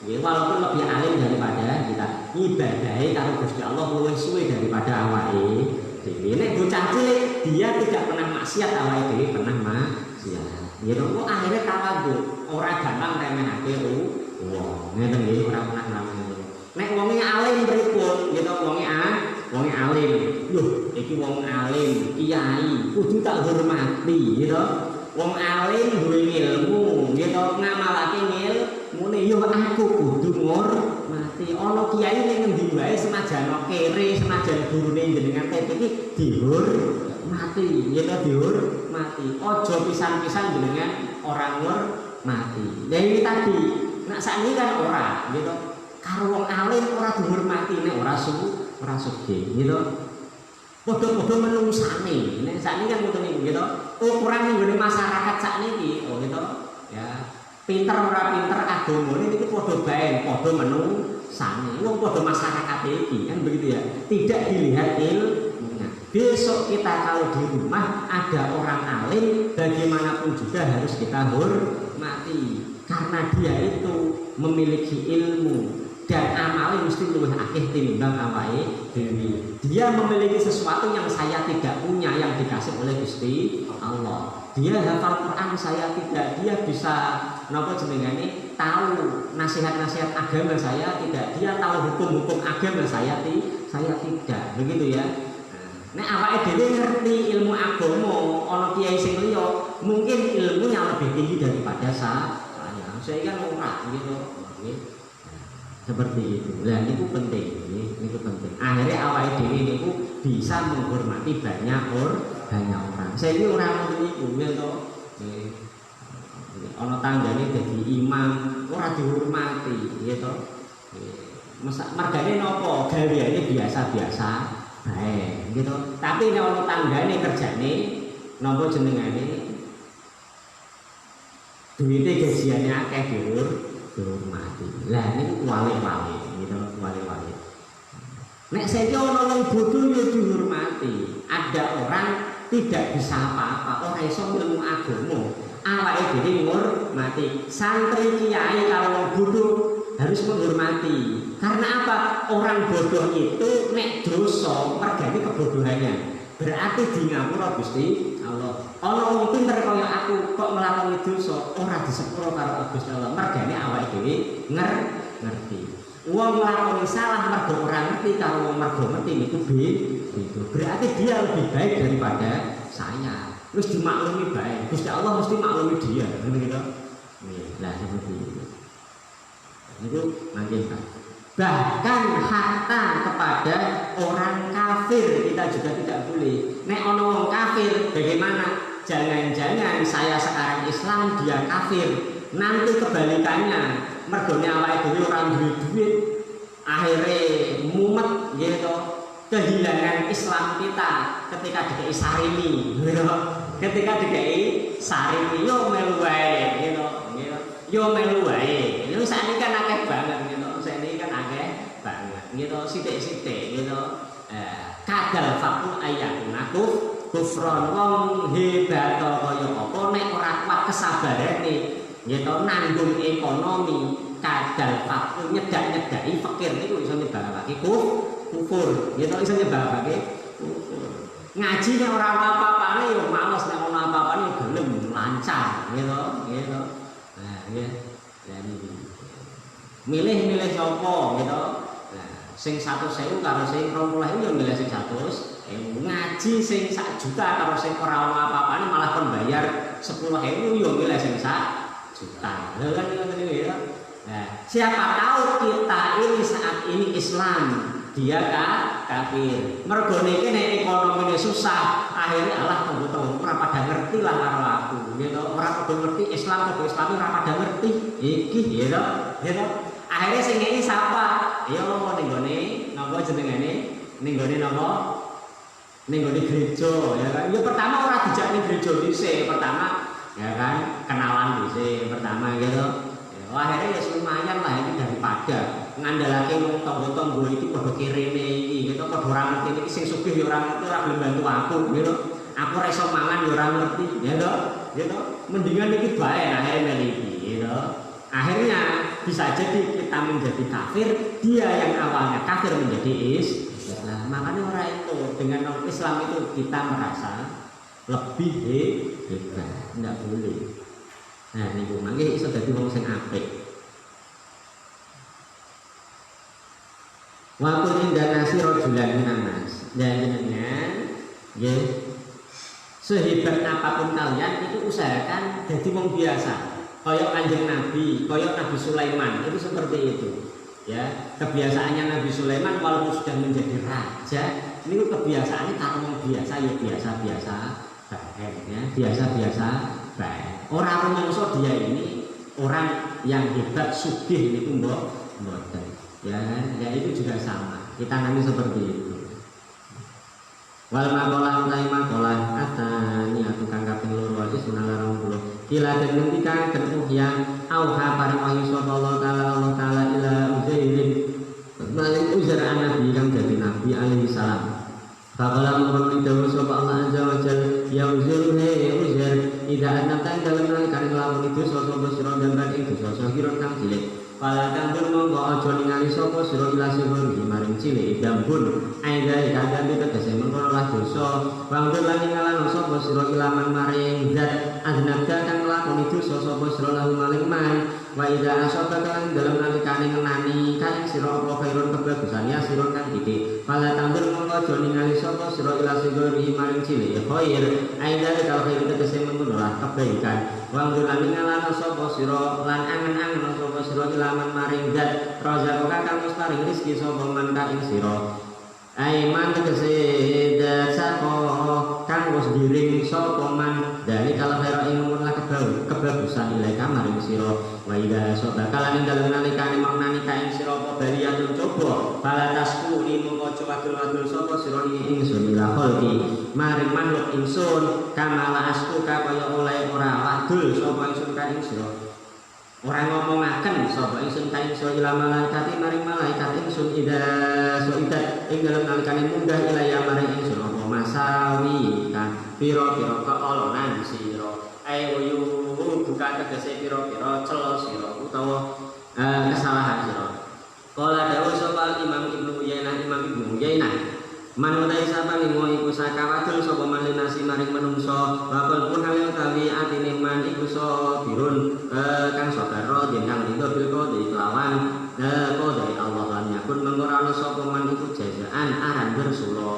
Walaupun lebih alim daripada kita, ibadahe karo Gusti Allah luwih suwe daripada awake dhewe. Nek bocah cilik dia tidak pernah maksiat, awake dhewe pernah maksiat. Ya kok akhirnya tawadhu, ora gampang remehake wong. Ngeten nggih, ora pernah ngremehake. Nek wonge alim pripun? Gitu wonge alim. Loh, iki wong alim, kiai, kudu tak hormati, gitu. Wong alim duwe ilmu, gitu ngamalake ilmune yo aku kudu ngurmati. Ana kiai ning endi wae senajan kere, senajan gurune jenengan iki dihormati, gitu dihormati. Aja pisan-pisan jenengan orang ngurmati. Lah ini tadi, nek sakniki kan ora, gitu. Karo wong alim ora dihormati nek ora sugih, gitu. Padha-padha menungsane. Nek sakniki kan ngoten niku gitu. Ukuran nggone masyarakat sakniki, oh gitu. Ya. Pinter ora pinter agamane niku padha bae, padha menungsane. Wong padha masyarakat iki kan begitu ya. Tidak dilihat ilmunya. Besok kita kalau di rumah ada orang alim, bagaimanapun juga harus kita hormati. Karena dia itu memiliki ilmu dan amalnya mesti luwih akeh tinimbang awake dhewe. Dia memiliki sesuatu yang saya tidak punya, yang dikasih oleh Gusti Allah. Dia hafal Quran, saya tidak. Dia bisa napa jenengane tahu nasihat-nasihat agama, saya tidak. Dia tahu hukum-hukum agama, saya tidak. Begitu ya. Nek awake dhewe ngerti ilmu agama, kepada saya. Saya kan orang gitu. Seperti itu. Nah, itu penting. Ini penting. Akhirnya awal dhewe niku bisa menghormati banyak orang. Saya ini orang niku ya toh. Ana tanggane dadi imam ora dihormati ya toh. Mergane napa? Gaweane biasa-biasa bae gitu. Tapi nek ana tanggane kerjane napa jenengane duwite gajiane akeh dihormati. Lah niku wale-wale gitu, wale-wale. Nek saiki ana wong bodho ya dihormati. Ada orang tidak bisa apa-apa, ora iso ilmu agama. Awake dhewe ngurmati. Santri kiai kalau wong bodho harus menghormati. Karena apa? Orang bodoh itu nek dosa mergane kebodohannya. Berarti di ngapura Gusti Allah. Ana wong pinter kaya aku kok nglakoni dosa ora disepuro karo Gusti Allah. Mergane awake dhewe ngerti. Wong nglakoni salah mergo ora ngerti karo wong mergo ngerti niku beda. Berarti dia lebih baik daripada saya. Wis dimaklumi bae. Gusti Allah mesti maklumi dia, ngene gitu. Nah, seperti itu. Itu makin bahkan hatta kepada orang kafir kita juga tidak boleh. Nek ono wong kafir bagaimana? Jangan-jangan saya sekarang Islam dia kafir. Nanti kebalikannya, mergone awake dhewe ora duwe duit, akhirnya mumet gitu. Kehilangan Islam kita ketika dikei sarimi gitu. Ketika dikei sarimi yo melu wae gitu. Yo melu wae. Yo sakniki kan akeh banget gitu. Sakniki kan akeh banget gitu, sithik-sithik gitu. Kadal fakul ayatun aku kufron wong hebat kaya apa nek ora kuat kesabarane gitu nanggung ekonomi kadal fakul nyedak-nyedaki fakir niku iso nyebabake kufur gitu, iso nyebabake kufur. Ngaji nek ora apa-apane yo males, nek ono apa-apane gelem lancar gitu. Nah, ya. Jadi milih-milih sapa gitu. Nah, sing 100.000 karo sing 20.000 yo milih sing 100.000. Ngaji sing 1 juta karo sing ora ono apa-apane malah kon bayar 10.000 yo milih sing 1 juta. Lha kan ngoten niku ya. Nah, siapa tahu kita ini saat ini Islam, dia kafir. Mergo niki nek ekonomine susah, akhirnya Allah tunggu-tunggu ora pada ngerti lah karo aku. Gitu, ora pada ngerti Islam, kok Islam ora pada ngerti. Iki gitu. Akhirnya sing ini siapa? Yo ning gone napa jenengane? Ning gone napa? Ning gone gereja ya kan. Ya pertama ora dijak ning gereja dhisik, pertama ya kan kenalan dhisik pertama gitu. Akhirnya ya lumayan lah ini daripada ngandalake wong tangga-tangga iki padha kirene iki gitu, padha ora ngerti iki sing sugih ya ora ngerti, ora gelem bantu aku gitu. Aku ora iso mangan ya ora ngerti gitu. Mendingan iki bae akhirnya milih iki gitu. Akhirnya bisa jadi kita menjadi kafir, dia yang awalnya kafir menjadi Islam. Makanya orang itu dengan Islam itu kita merasa lebih hebat, tidak boleh. Nah, niku mangke iso dadi wong sing apik. Waktu indanasi rojulan minanas. Dan ya sehebat apapun kalian itu usahakan jadi wong biasa. Koyok Kanjeng Nabi, koyok Nabi Sulaiman itu seperti itu. Ya, kebiasaannya Nabi Sulaiman walaupun sudah menjadi raja, ini kebiasaannya kalau wong biasa ya biasa-biasa baik ya, biasa-biasa baik. Orang menungso dia ini orang yang hebat sugih ini mboten. Ya kan? Ya itu juga sama. Kita nanti seperti itu. Wal maqalah lai maqalah atani atukang kaping loro wis menawa 20. Kila den ngendika ketuh yang auha paring wahyu sapa Allah taala ila Uzairin. Malik Uzair nabi kang dadi nabi alaihi salam. Faqala mengkono dawuh sapa Allah azza wa jalla ya Uzair he Uzair idza anata dalem nalikan lamun itu sapa sira dan itu sapa kira kang cilik. Pala tandur monggo aja ningali sapa sira ila sira maring cilik dambun aida kadang tegese mengkono lah dosa wangdur lan ningali sapa sira ila maring zat aznabda kang lakoni dosa sapa sira lahu maring man wa idza asabaka dalam nalikane ngenani kaing sira apa khairun kebagusan ya sira kang dite fala tandur mongko aja ningali sapa sira ila sigori maring cilik khair aida kal khair tegese menurah kebaikan wa lan ngalana sapa sira lan angen-angen sapa sira ilaman maring zat razaqaka kang wis paring rezeki sapa man ka ing sira aiman tegese dasako kang wis diring sapa man dari kalau khair ing mun kebagusan ilaika maring sira wa ida soba kalan ing dalem nalikane maknani kaing sira apa bariyatun coba bala tasku limo aja wadul-wadul sapa sira ing ingsun ila kholqi maring manuk ingsun kamala asku kaya oleh ora wadul sapa ingsun ka ing sira ora ngomongaken sapa ingsun ka ing sira ila malaikat maring malaikat ingsun ida soidat ing dalem nalikane munggah ilaya maring ingsun apa masawi kan pira-pira keolonan sira ayo bukan tegese pira-pira celo sira utawa kesalahan sira. Qala dawuh sapa Imam Ibnu Uyainah manutai sapa limo iku sakawadul sapa malinasi maring menungso bakal pun hal utawi atine man iku sabirun kang sabar den kang ridho bil qadi lawan qadi Allah lan yakun mengora sapa man iku jazaan aran bersulo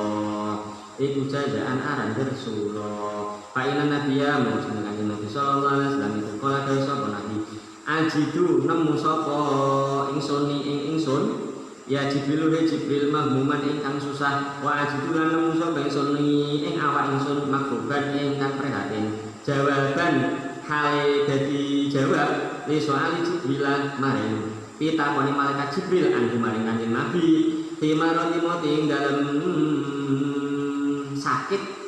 iku jazaan aran bersulo Pa'inan Nabiya mengucapkan Nabi sallallahu alaihi wasallam itu kala dawuh sapa Nabi ajidu nemu sapa ingsun ing ingsun ya Jibril mahmuman ingkang susah wa ajidu lan nemu sapa ingsun ing awak ingsun makruban ingkang prihatin jawaban hale dadi jawab li soal Jibril maring pitakoni malaikat Jibril andu maring Kanjeng Nabi timaroni moti dalem sakit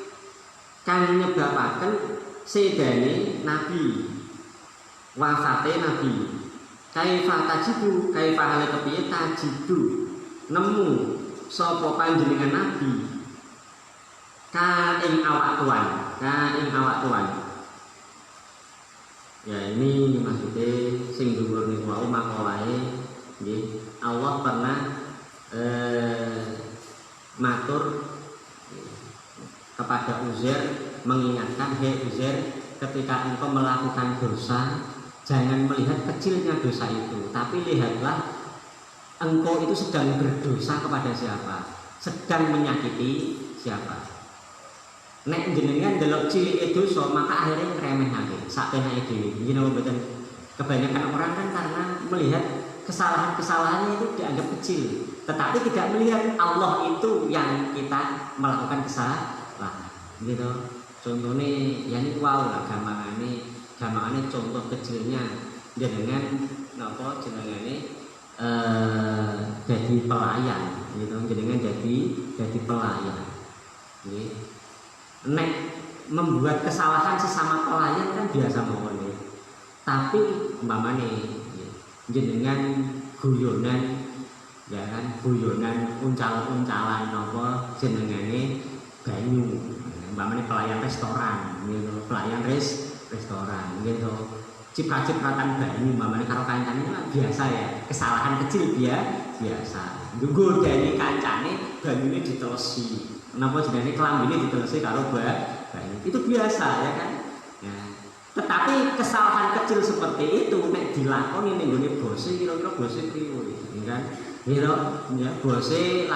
kang nyebabaken sedane Nabi wafate Nabi kaifa tajidu kaifa hale kepiye tajidu nemu sapa panjenengan Nabi ka ing awak tuan ya ini maksudnya sing dhuwur niku wau makolahe nggih Allah pernah matur kepada Uzair mengingatkan Uzair ketika engkau melakukan dosa jangan melihat kecilnya dosa itu tapi lihatlah engkau itu sedang berdosa kepada siapa sedang menyakiti siapa nek jenengan delok cilike dosa maka akhirnya ngremehake sak penake dhewe iki napa mboten kebanyakan orang kan karena melihat kesalahan-kesalahannya itu dianggap kecil tetapi tidak melihat Allah itu yang kita melakukan kesalahan gitu contohnya ya ini wow lah gampangane contoh kecilnya jenengan napa jenengane jadi pelayan gitu jenengan jadi pelayan nggih nek membuat kesalahan sesama pelayan kan biasa mawon tapi umpamane jenengan guyonan ya kan guyonan uncal-uncalan napa jenengane banyu umpamane pelayan restoran gitu pelayan restoran gitu ciprat-cipratan banyu umpamane karo kancane biasa ya kesalahan kecil biasa nggo dene kancane banyune ditelesi napa jenenge klambine ditelesi karo banyu itu biasa ya kan ya tetapi kesalahan kecil seperti itu nek dilakoni ning gone bose kira-kira bose priwe kan ya bose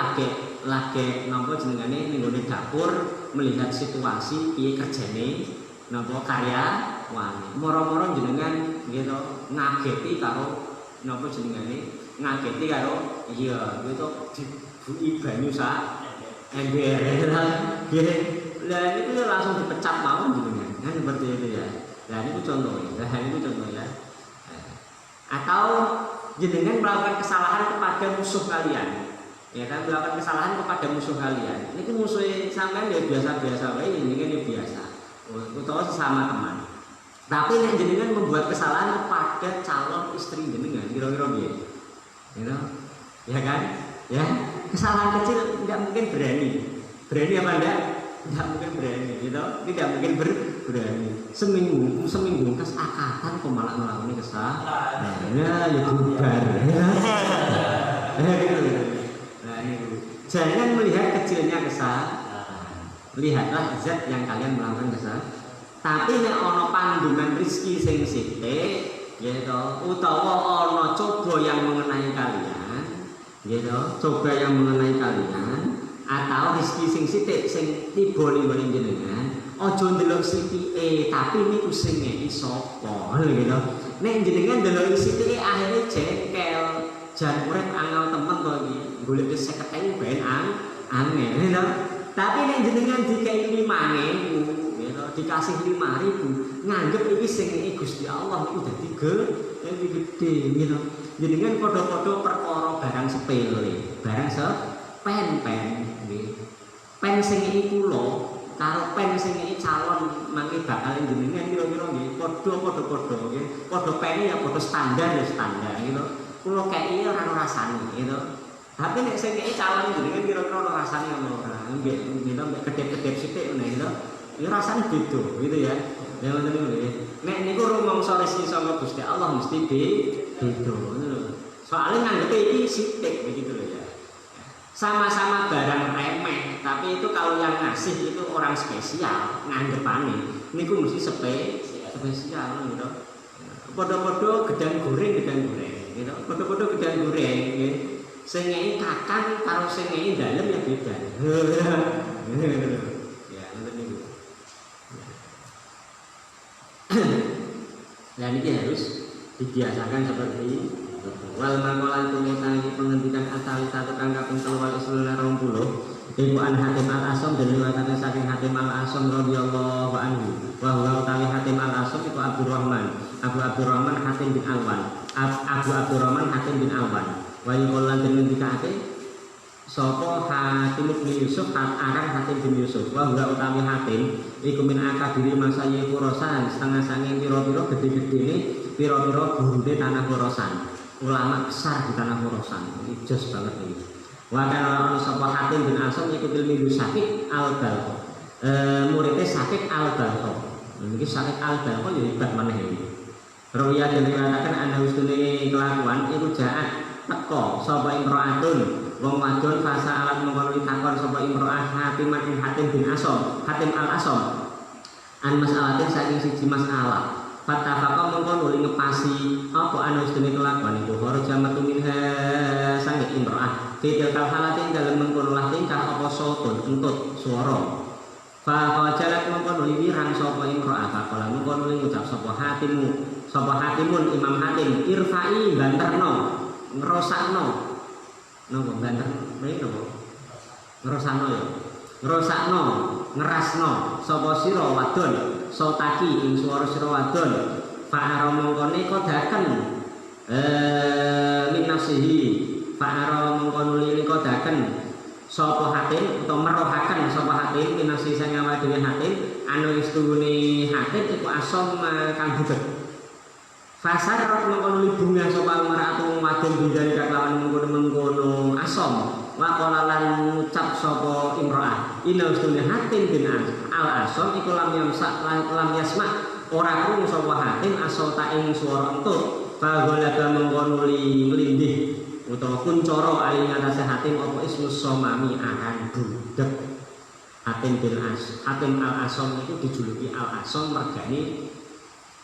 lagi napa jenengane ning gone dapur melihat situasi piye kerjane napa karyawane moro-moro jenengan gitu ngageti karo napa jenengane ngageti karo iya gitu dibuki banyu sak ember nggih lah itu langsung dipecat mawon jenengan kan seperti itu ya lah itu contoh ya atau jenengan melakukan kesalahan kepada musuh kalian ya kan melakukan kesalahan kepada musuh kalian ini musuh sampean ya biasa-biasa wae jenengan ya biasa utawa sesama teman tapi nek jenengan membuat kesalahan kepada calon istri jenengan kira-kira piye gitu ya kan ya kesalahan kecil tidak mungkin berani apa tidak mungkin berani gitu tidak mungkin berani seminggu kas akatan kok malah melakukan kesalahan ya bubar jangan melihat kecilnya kesalahan lihatlah zat yang kalian melakukan kesalahan tapi nek ana pandungan rezeki sing sithik gitu. Utawa ana coba yang mengenai kalian, gitu. Coba yang mengenai kalian atau rezeki sing sithik sing tiba ning ngene jenengan, aja ndelok sithike, tapi niku sing ngeki sapa, gitu. Nek jenengan ndelok sithike akhire jengkel, jan urip angel temen to iki, golek 50.000 ben angel, gitu. Tapi nek jenengan dikai 5.000, gitu, dikasih 5.000, nganggep iki sing ngeki Gusti Allah iku dadi gede, gitu. Jenengan padha-padha perkara barang sepele, barang pen nggih. Pen sing iki kula karo pen sing iki calon mangke bakal jenengan kira-kira nggih padha-padha nggih. Padha pene ya padha standar gitu. Kula kei ora rasani gitu. Tapi nek sing iki calon jenengan kira-kira ora rasani ora. Nggih, gitu mek kedip-kedip sithik ngene gitu. Ya rasane beda gitu ya. Ya ngoten niku nggih. Nek niku rumangsa rezeki saka Gusti Allah mesti beda ngono lho. Soale nganggepe iki sithik begitu lho ya. Sama-sama barang remeh, tapi itu kalau yang ngasih itu orang spesial, nganggepane niku mesti spesial gitu. Podo-podo gedang goreng gitu. Podo-podo gedang goreng nggih. Sing ngeki kakang karo sing ngeki dalem ya beda. Ya, ngoten niku. Lah niki harus dibiasakan seperti ini. Wal mangkolan tumitangi penghentikan asal satu kangkaping keluar isuluna 20 ibu an Hatim al-Asom dan riwayatnya saking Hatim al-Asom radhiyallahu anhu wa huwa utawi Hatim al-Asom itu Abdurrahman Hatim bin Alwan Abu Abdurrahman Hatim bin Alwan wa yuqalan den ngendikake sapa Hatim bin Yusuf aran Hatim bin Yusuf wa huwa utawi Hatim iku min akabiri masayi Khurasan setengah sanging pira-pira gede-gedene pira-pira gurune tanah Khurasan ulama besar di tanah Khurasan. Ini jos banget ini. Wakil orang sapa Hatim bin Asom ikutil minggu Sakit al-Balkho. Muridnya Sakit al-Balkho. Ini Sakit al-Balkho ya hebat maneh iki. Ruya den riwayataken ana ustune kelakuan iku jaat teko sapa imro'atun wong wadon fasa alat mengkono takon sapa imro'ah Hatim bin Asom, Hatim al-Asom. An mas'alatin saking siji masalah. Fatafaka mongko nuli ngepasi apa anu sedene kelakuan itu horo jamatu minha sange imro'ah fitil kalhalatin dalam mengkono lah tingkah apa sotun entut suara fa jalat mongko nuli wirang sapa imro'ah faqala mongko nuli ngucap sapa hatimun Imam Hatim irfa'i banterno ngrosakno napa banter mrene napa ngrosakno ya ngrosakno ngerasno sapa sira wadon sautaki ing swara sira wadon fa'ara mongkone kodaken min nafsihi fa'ara mongkone nuli kodaken sapa Hatim utawa merohaken sapa Hatim min nafsihi sang awake dhewe Hatim anu istune Hatim iku asom kang budhet fasar mongkone nuli bunga sapa maratu wadon binjani kaklawan mengkono asom waqala lan ngucap sapa imro'ah inna ustune Hatim bin al-Asom iku lam yasma ora krungu sapa Hatim asota ing swara entut fagolaba mengkono nglindih utawa kuncara ali ngatasé Hatim apa ismus somami aran budhek Hatim al-Asom itu dijuluki al-Asom mergane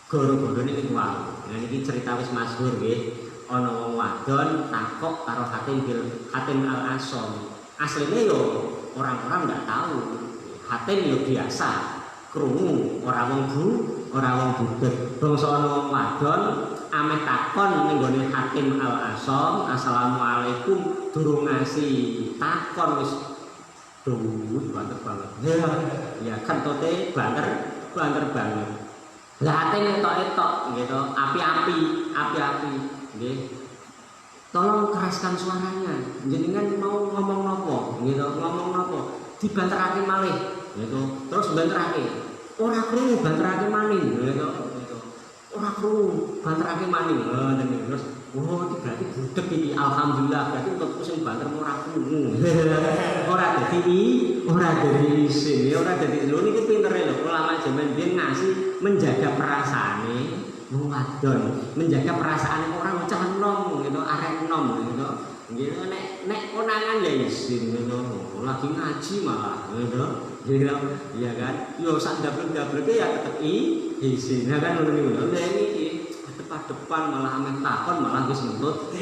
gara-garane iku wae. Nah iki cerita wis masyhur nggih. Ana wong wadon takok karo Hatim al-Asom. Asline yo orang-orang enggak tahu. Hatim yo biasa krungu ora wong budhet. Bangsa ana wong wadon ameh takon ning gone Hatim al-Asom, "Assalamualaikum." Durung ngasih takon wis banget banget. Ya kentote banter banget. Lah Hatim etok-etok gitu, api-api. Nggih. Tolong keraskan suaranya. Jenengan mau ngomong nopo? Gitu, ngomong nopo? Dibanterake malih. Gitu. Terus banterake. Ora krungu banterake malih. Gitu. Ora krungu banterake malih. Terus iki berarti budhek iki. Alhamdulillah berarti untuk sing banter ora krungu. Ora dadi isin. Ya ora dadi lho niki pintere lho ulama jaman biyen ngasih menjaga perasaane wong wadon, menjaga perasaan orang cah enom gitu, arek enom gitu. Gitu nek konangan ya isin gitu. Lagi ngaji malah gitu. Gitu. Iya kan? Yo sak dablek-dableke ya tetep isin. Ya kan ngono niku. Lah iki depan malah ameh takon malah wis nuntut.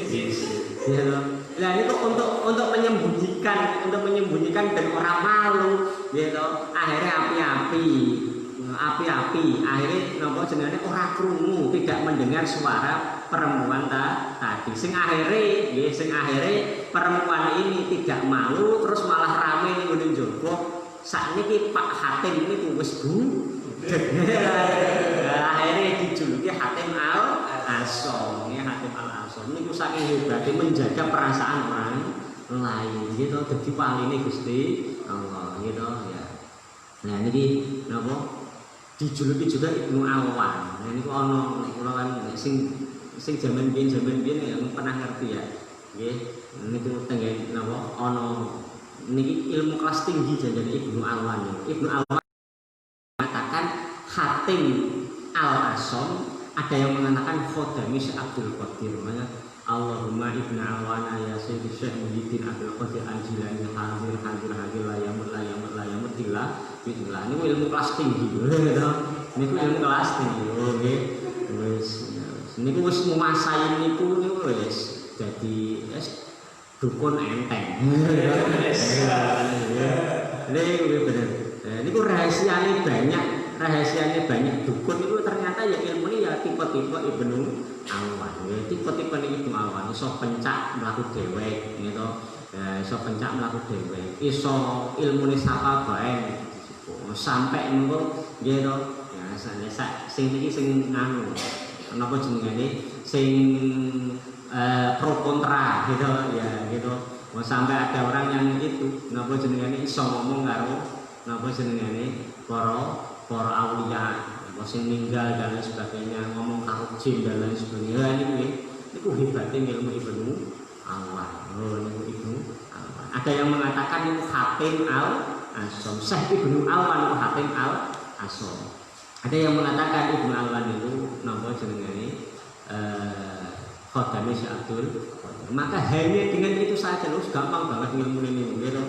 Ya toh. Nah itu untuk menyembunyikan dan orang malu, gitu. Akhirnya api-api, akhirnya nopo jenenge ora krungu, tidak mendengar suara perempuan tadi. Sing akhirnya perempuan ini tidak malu, terus malah rame ning ngene njaba. Sakniki Pak Hatim ini wis akhirnya dijuluki Hatim Al-Asom. Ya Hatim Al-Asom niku saking hebatnya menjaga perasaan orang lain gitu. Dadi waline Gusti Allah gitu ya. Nah niki napa dijuluki juga Ibnu Alwan. Nah niku ana nek kula kan sing jaman biyen ya pernah ngerti ya. Nggih niku tenggen napa ana niki ilmu kelas tinggi jajan Ibnu Alwan. Ibnu Alwan mengatakan Hatim Al-Asom, ada yang mengatakan Khodami Syekh Abdul Qadir. Makanya Allahumma ibn Alwana ya Sayyidi Syekh Muhyiddin Abdul Qadir Al-Jilani hadir la yamut illa billah. Ini ilmu kelas tinggi. Ini ilmu kelas tinggi. Nggih. Wis niku wis nguasai niku wis dadi dukun enteng. Niku bener. Niku rahasiane banyak dukun itu ternyata ya ilmu ini ya tipe-tipe Ibnu Alwan. Ya tipe-tipe Ibnu Alwan iso pencak mlaku dhewek gitu. Iso pencak mlaku dhewek. Iso ilmune sapa bae sampai engko gitu. Ya sing iki sing anu napa jenenge sing pro kontra gitu ya gitu. Sampai ada orang yang itu napa jenenge iso ngomong karo napa jenenge para aulia, sing ninggal dan lain sebagainya, ngomong karo jin dan lain sebagainya. Niku hebatnya ilmu Ibnu Alwan. Niku Ibnu Alwan. Ada yang mengatakan itu Hatim Al-Asom. Syekh Ibnu Alwan itu Hatim Al-Asom. Ada yang mengatakan Ibnu Alwan itu napa jenenge Khodami Syekh Abdul. Maka hanya dengan itu saja gampang banget ilmu ini gitu.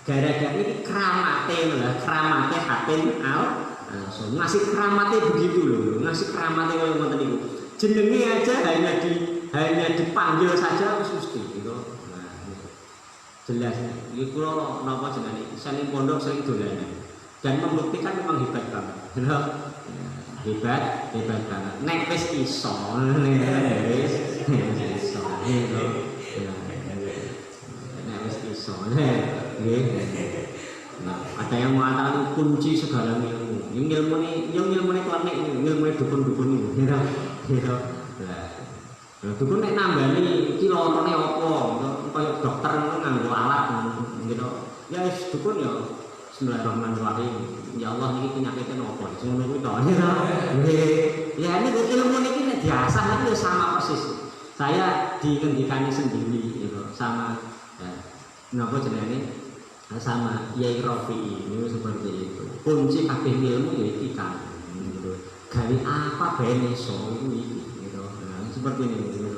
Gara-gara ini keramatnya Hatim Al-Asom. Ngasih keramatnya begitu loh, ngasih keramatnya kalau ngoten niku. Jenenge aja hanya dipanggil saja wis mesti gitu. Nah, gitu. Jelas iki kula napa jenenge sering pondok sering dolanan dan membuktikan memang hebat banget. Hebat banget. Nek wis iso, wis iso. Nek wis iso. Nah, ada yang mengatakan kunci segala ilmu. Yang ilmu ini klenik, ilmu dukun-dukun itu. Gitu. Nah, dukun nek nambani iki lorone apa? Kaya dokter nganggo alat gitu. Ya wis dukun ya Bismillahirrahmanirrahim. Ya Allah niki penyakitnya napa? Ngono kuwi to. Ya ini ilmu niki nek diasah itu sama persis. Saya dikendikani sendiri gitu sama napa jenenge sama Yai Rafi'i ini seperti itu. Kunci kabeh ilmu ya iki kan gitu. Gawe apa bae iso iku iki gitu. Nah, seperti ini gitu.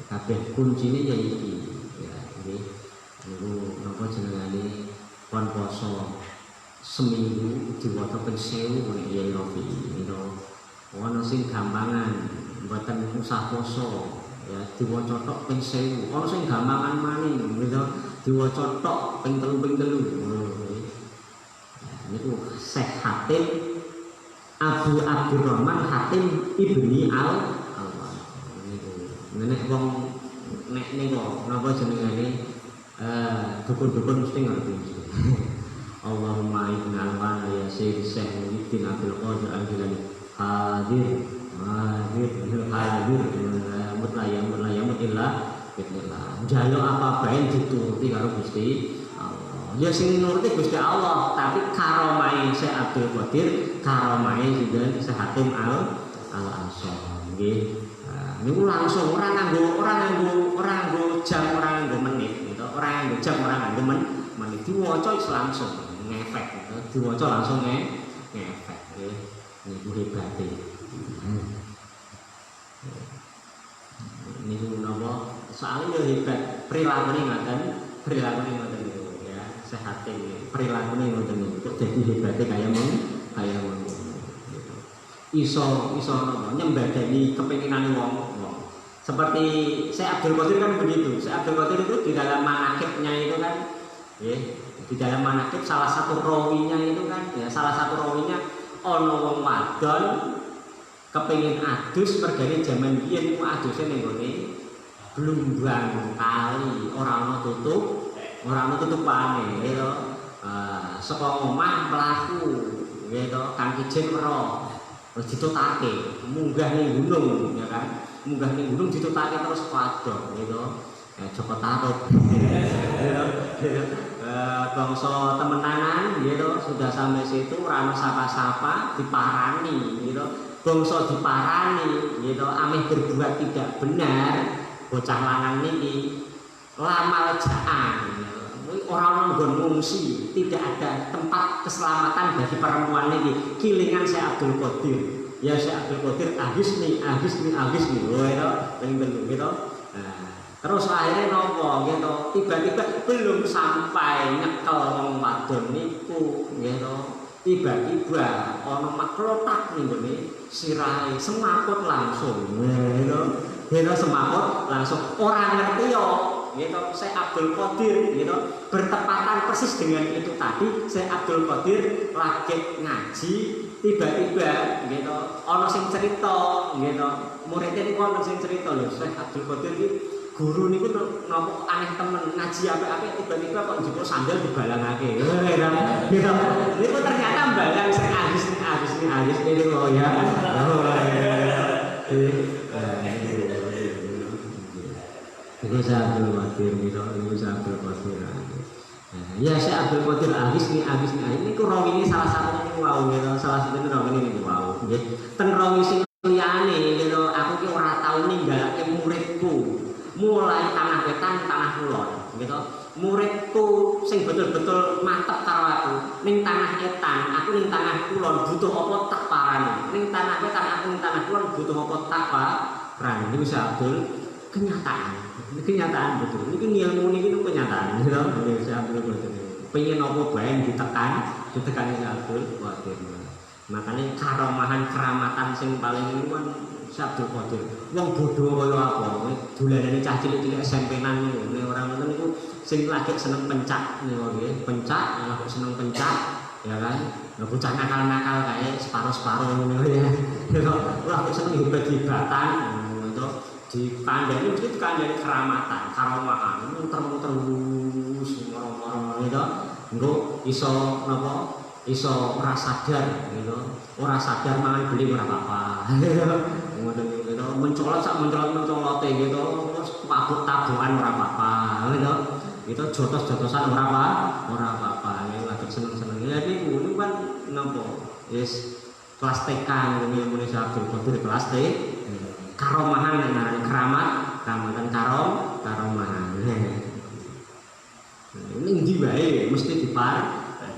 Kabeh kuncine ya iki. Ya, nggih. Niku napa jenenge pon poso seminggu diwaca ping 1000 nek Yai Rafi'i gitu. Ono sing gampangan mboten usah poso ya diwaca tok ping 1000. Ono sing gampangan maning gitu. Diwaca tok ping 3 niku Syekh Hatim Abu Abdurrahman Hatim Ibni Al-Alwan niku nek wong nek niku napa jenenge dukun-dukun mesti ngerti. Allahumma inna al-wan ya sayyid Syekh Muhyiddin Abdul Qadir Al-Jilani hadir mutlayamut illa bismillah. Njaluk apa bae dituruti karo Gusti Allah. Ya sing nuruti Gusti Allah, tapi karomai Syekh Abdul Qadir, karomai sinten Syekh Hatim Al-Asom nggih. Niku langsung ora nganggo jam, ora nganggo menit gitu. Ora nganggo jam, ora nganggo menit. Diwaca langsung ngefek gitu. Diwaca langsung ngefek nggih. Niku hebate. Niku napa soalnya ya hebat perilaku ngoten niku ya sehate perilaku ngoten niku kok dadi hebate kaya ngono gitu. iso nyembadani kepinginan wong. Seperti Syekh Abdul Qadir kan begitu. Syekh Abdul Qadir itu di dalam manaqibnya itu kan, ya, di dalam manaqib salah satu rawinya itu kan, ya salah satu rawinya ono wong wadon kepingin adus pergane jaman biyen ku aduse ning gone blumbang kali, ora ono tutupane gitu. Saka omah mlaku gitu, kang ijen weruh terus ditutake munggah ning gunung ya kan, munggah ning gunung ditutake terus padha gitu. Joko Tarub bangsa temenanan gitu, sudah sampai situ rano sapa-sapa diparani gitu, bangsa diparani gitu, ameh berbuat tidak benar, bocah lanang niki lama lejaan gitu. Orang nggon ngungsi, tidak ada tempat keselamatan bagi perempuan ini. Kilingan Syekh Abdul Qadir, ya Syekh Abdul Qadir agis nih, gitu, gitu. Terus akhirnya nopo gitu, tiba-tiba belum sampai nyekel wong wadon niku gitu, tiba-tiba ono maklotak nih gini, sirai semaput langsung, gitu semaput langsung, orang ngerti yo. Gitu, Syekh Abdul Qadir gitu, bertepatan persis dengan itu tadi. Syekh Abdul Qadir lagi ngaji, tiba-tiba gitu ono sing cerita gitu, muridnya niku ono sing cerita lho, Syekh Abdul Qadir iki guru niku nopo aneh temen, ngaji apik-apik tiba-tiba kok njupuk sandal dibalangake. Gitu. Niku ternyata balang sing agis niku ya. Itu Syekh Abdul Qadir gitu, itu Syekh Abdul Qadir. Ya Syekh Abdul Qadir agis nih. Ini ku rawi ini salah satunya ini wow gitu, salah satunya rawi ini wow. Gitu. Ten rawi sing liyane gitu, aku ki ora tau ninggalake muridku. Mulai tanah wetan, tanah kulon gitu. Muridku sing betul-betul mantep karo aku. Ning tanah etan, aku ning tanah kulon butuh apa tak parani. Ning tanah wetan, aku ning tanah kulon butuh apa tak parani. Ini Syekh Abdul kenyataan betul. Ini ilmu ini kenyataan, gitu. Syekh Abdul Qadir. Pengen apa bae ditekan Syekh Abdul Qadir. Makanya karomahan keramatan sing paling ini kan Syekh Abdul Qadir. Wong bodoh kaya apa? Dolanane cah cilik-cilik SMP-nan niku. Orang ngoten niku sing lagi seneng pencak niku nggih. Pencak, lagi seneng pencak, ya kan? Lah bocah nakal-nakal kae separo-separo ngono ya. Lagi seneng hebat-hebatan ngono. Di kandhane mesti kandhane keramatan, karomahan, muter-muter terus ngoro-ngoro gitu. Engko iso napa? Iso ora sadar gitu. Ora sadar mangan beli ora apa-apa. Ngoten gitu. Mencolot sak mencolot-mencolote gitu. Terus tabuk-tabukan ora apa-apa gitu. Itu jotos-jotosan ora apa-apa. Lagi seneng-seneng. Ya niku kan napa? Wis kelas TK ngene Syekh Abdul Qadir kelas TK. Karomahan yang ngaran keramatan karomahan. Ini ndi wae mesti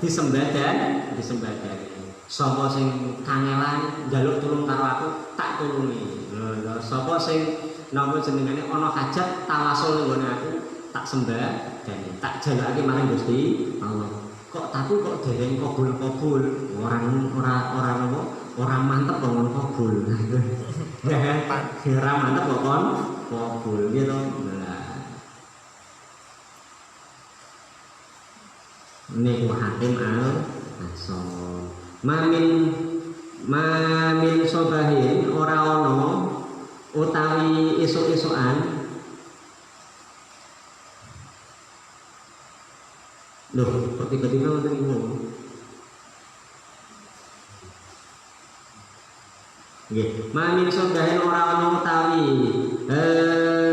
disembadan. Sapa sing kangelan njaluk tulung karo aku tak tulungi. Sapa sing napa jenengane ana hajat tawasul nggone aku tak sembah dan tak jalake marang Gusti Allah. Kok tapi kok dereng kabul. Orang mantep bangun kabul. Ya kan? Kira mantep kok kon kabul gitu. Nah. Niku hakim al-asal. Mamin sobahin ora ono utawi esuk-esukan. Loh, kok tiba-tiba ngoten niku. Nggih, mamin sobahin ora ono utawi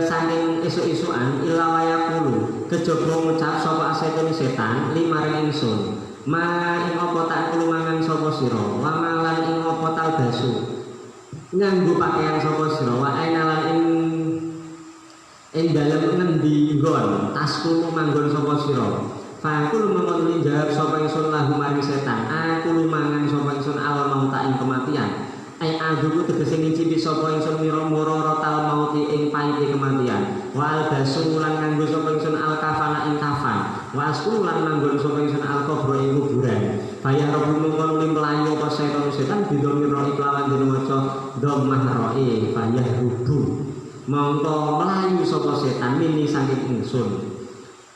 saking esuk-esukan ila wayaqulu kejaba ngucap sapa setan limaring ingsun. Ma ing apa tak kulumangan sapa sira wa malan ing apa talbasu nganggo pakaian sapa sira wa ainalan ing dalem ngendi nggon tasku manggon sapa sira fa aku mengkon jawab sapa ingsun lahu maring setan aku lumangan sapa ingsun al mauta ing kematian ai aduku tegese ngicipi sapa ingsun mira-mira rotal mauti ing pahite kematian wa albasu lan nganggo sapa ingsun al kafana ing kafan wa asku lan manggon sapa ingsun al kubra ing kuburan bayar robu mengkon mlayu apa setan setan didomir roi kelawan dene maca dhammah roi fayah rudu mongko mlayu sapa setan mini saking ingsun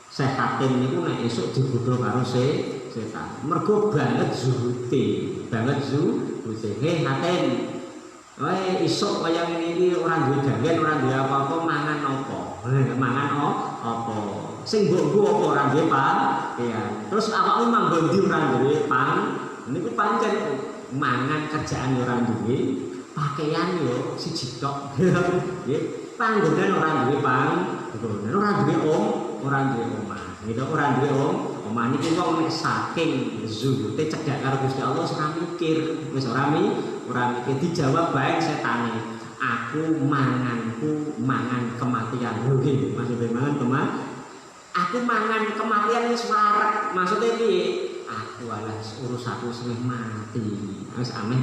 sehatin niku nek esuk digodho karo setan mergo banget zuhute he haten wae isuk kaya ngene iki ora duwe gangen ora duwe apa-apa mangan apa sing mbok apa ora duwe ya terus awakmu manggon ndi ora duwe niku pancen mangan kerjaan ora duwe pakaian yo siji tok nggih panggonan ora duwe ora duwe omah gitu ora duwe omah niki wong nek saking zuhute cedhak karo Gusti Allah ora mikir wis ora mikir dijawab bae setane aku mangan kematian nggih maksudnya mangan aku mangan kematian wis wareg maksudnya piye aku alas urusanku wis mati wis ameh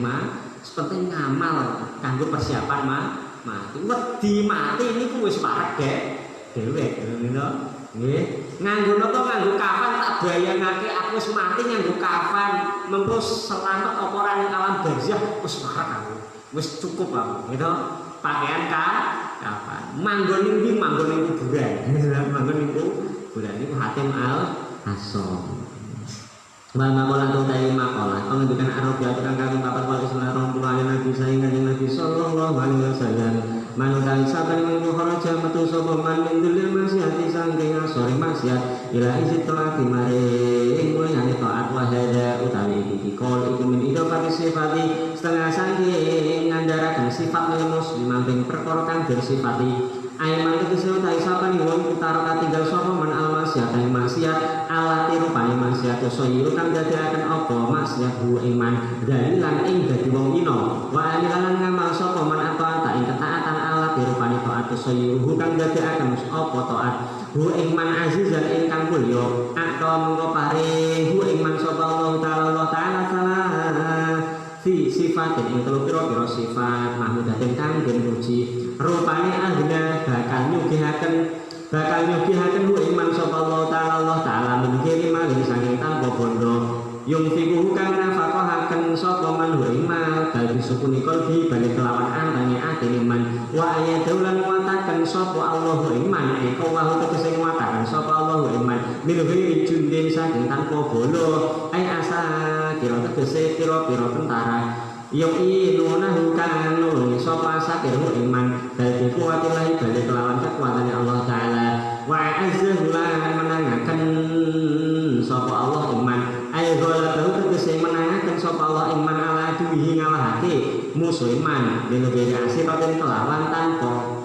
sepenting ngamal kanggo persiapan mati wedi mati niku wis wareg dhewe ngono nggih nganggo napa nganggo kafan tak bayangake aku wis mati nganggo kafan mengko selamat apa ora ning alam barzah wis wareg aku wis cukup aku gitu pakaian kafan manggon ning kuburan manggon ning kuburan niku hatim al-hasan wal maqalah utai maqalah pengendikan Arabiah kang kami papat wal Islam 20 Nabi saing kanjeng Nabi sallallahu alaihi wasallam manunggal saben minggu kharaja metu sapa man min dulil maksiat saking asore maksiat ila izit taati maring mulyane taat wa hada utawi iki kol iku min idopati sifati setengah saking ngandharaken sifat muslim ing perkara kang bersifati Aiman tegese utahe sapa ning wong utara katinggal sapa man almaksiat ing maksiat alati rupane maksiat soyo kang dadekaken apa maksiat bu iman dalilan ing dadi wong ino wa amilan ngamal sapa man taat ing ketaatan alati rupane taat soyo kang dadekaken apa taat bu iman azizan ingkang mulya atau mengko pare bu iman sapa Allah taala fi sifatin ing telu pira-pira sifat mahmudatin kang den puji rupane agna bakal nyugihaken hu iman sapa Allah taala mingkiri malih saking tanpa bondo yung fiku kang nafaqahaken sapa man hu iman bal bisukuni qalbi balik kelawan antane ati iman wa ayatulan wataken sapa Allah iman eko wa tegese wataken sapa Allah iman milih jundin saking tanpa bolo ai asa kira tegese pira-pira tentara yung inuna hukang nulungi sopa sakirmu iman dari kuatilahi balik kelawan kekuatannya Allah Ta'ala wa azzahulah menangakan sopa Allah iman aygola tahu tegesi menangakan sopa Allah iman ala duwihi ngalahake musuh iman dilebih asiratin kelawan tanpa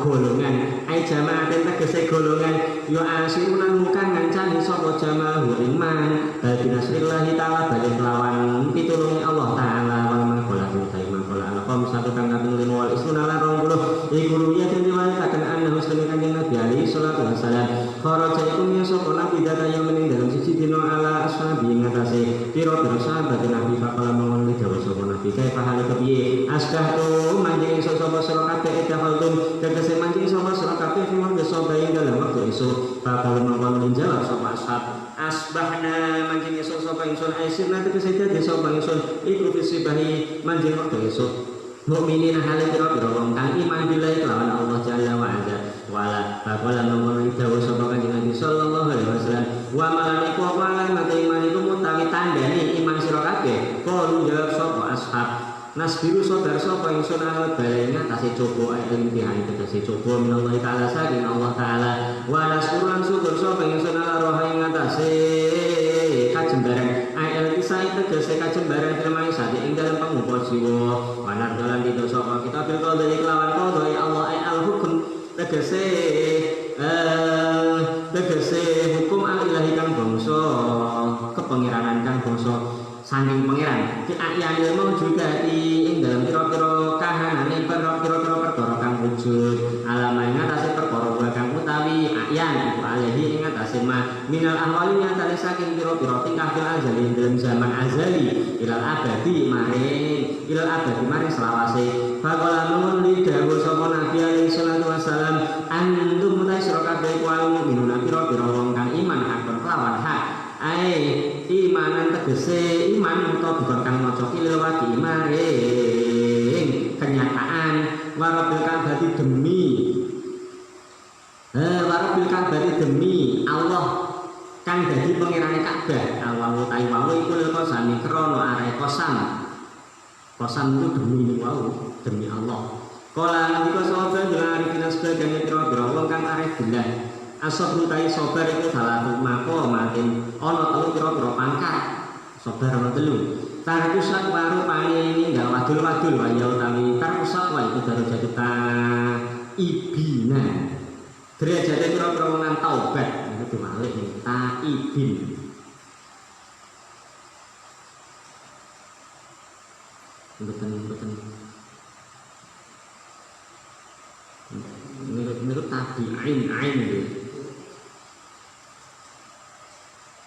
golongan ai jamaatin tegese golongan yo asiruna mukan ngancani sapa jamaah iman bagi nasrillahi taala balik lawan pitulungi Allah taala wal maqala utai maqala alqam satu kang kaping 5 wal isuna lan 20 iku ruya den riwayataken anna muslimin kanjeng Nabi alaihi salatu wasalam kharaja iku sapa nabi data yang mening dalam siji dina ala ashabi ngatasé pira-pira sahabat Nabi faqala mongkon dawuh sapa nabi kae pahale kepiye asbahtu manjing sapa sira kabeh etafaltum tegese manjing sapa sira kabeh firman desa bae dalam waktu esuk bakal mongkon menjawab sapa ashab asbahna manjing esuk sapa ingsun aisir nanti kesejah desa bang ingsun iku fisibahi manjing waktu esuk mukminin hale pira-pira wong kang iman billahi kelawan Allah jalla wa azza wala bakal mongkon dawuh sapa kanjeng Nabi sallallahu alaihi wasallam wa malaiku wa mate iman iku mutawi tandane iman sira kabeh kalu jawab sapa ashab nasbiru saudara sapa ingsun ala balenya tasih coba ayat imtihan tegese coba menawi taala saking Allah taala wa naskuran syukur sapa ingsun ala roh ing atase kajembaran ayat kisah tegese kajembaran firman sate ing dalem pangupa jiwa wanar dalan itu sapa kita bil qadari kelawan qadari Allah ay al hukum tegese hukum al ilahi kang bangsa kepengiranan kang bangsa saking pangeran di ayat mau juga ing dalam pira-pira kahanan ing pira-pira perkara kang wujud alam ing atase perkara kang utawi ayan iku alihi ing atase ma minal ahwali nyatane saking pira-pira tingkah fil azali dalam zaman azali ilal abadi maring selawase faqala nuwun li dawuh sapa nabi alaihi salatu wasalam antum mutai sira kabeh kuwi minuna pira-pira wong kang iman akon kelawan hak imanan tegese iman utawa bukan kang maca lil wadi maring kenyataan warabil kabati demi Allah kang dadi pangerane Ka'bah awal utai wae iku lil kosani krana arek kosam itu demi wau demi Allah kala ngendika sahabat dari arifin sebagian kira-kira wong kang arep belah asab utai sabar iku salah mako makin ana telu kira-kira pangkat sabar ana telu tarkusat waru pangi ninggal wadul-wadul waya utawi tarkusat wa iku darajat ibina derajate kira-kira wong taubat itu diwalik taibin betul menurut tabi'in ain gitu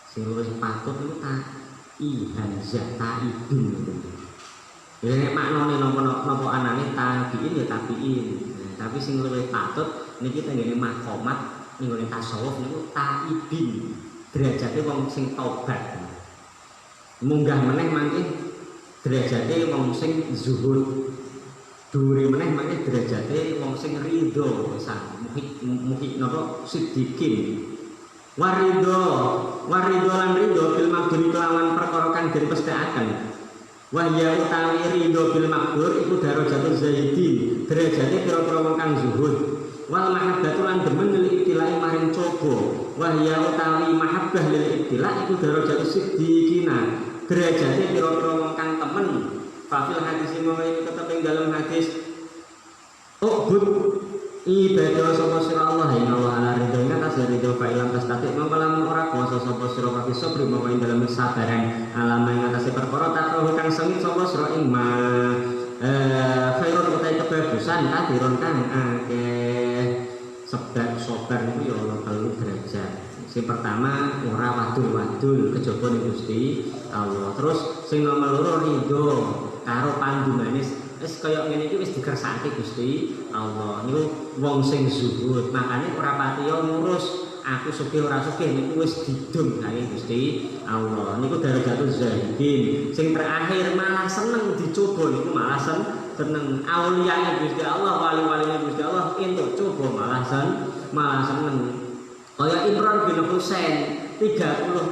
sing wis patut itu ta'ihanzah taibin gitu ya nek maknane napa anane tabi'in ya tabi'in tapi sing luwih patut niki tengene maqamat ning ngene tasawuf niku taibin derajate wong sing taubat munggah meneh mangke derajate wong sing zuhud dhuwure meneh mangke derajate wong sing ridho pisan muhi napa siddiqin warido lan ridho bil maghduri kelawan perkara kang den pestekaken wahya utawi ridho bil maghdur iku darajatun zaidin derajate kira-kira wong kang zuhud wal mahabbatu lan demen lil ibtilai maring coba wahya utawi mahabbah lil ibtilai iku darajatun siddiqina derajate kira-kira wong kang temen fafil hadis mau ini tetap ing dalam hadis ubud ibadah sapa sira Allah ya Allah ala ridho atas ridho fa ilam tastatik mongko ora kuasa sapa sira papi sabri mau ing dalam sabaran alama ing atas perkara tak roh kang sengit sapa sira ing ma khairun utai kebagusan kadirun kang akeh sebab sabar niku ya ana telu derajat. Sing pertama ora wadul-wadul kejaba ning Gusti Allah. Terus sing nomor loro ridho karo pandungane wis kaya ngene iki wis dikersakake Gusti Allah. Niku wong sing zuhud, makane ora patiya ngurus aku sugih ora sugih niku wis didum kali Gusti Allah. Niku darajatun zahidin. Sing terakhir malah seneng dicoba niku malah seneng auliya Gusti Allah, wali-waline Gusti Allah entuk coba malah seneng. Kaya Imran bin Husain 30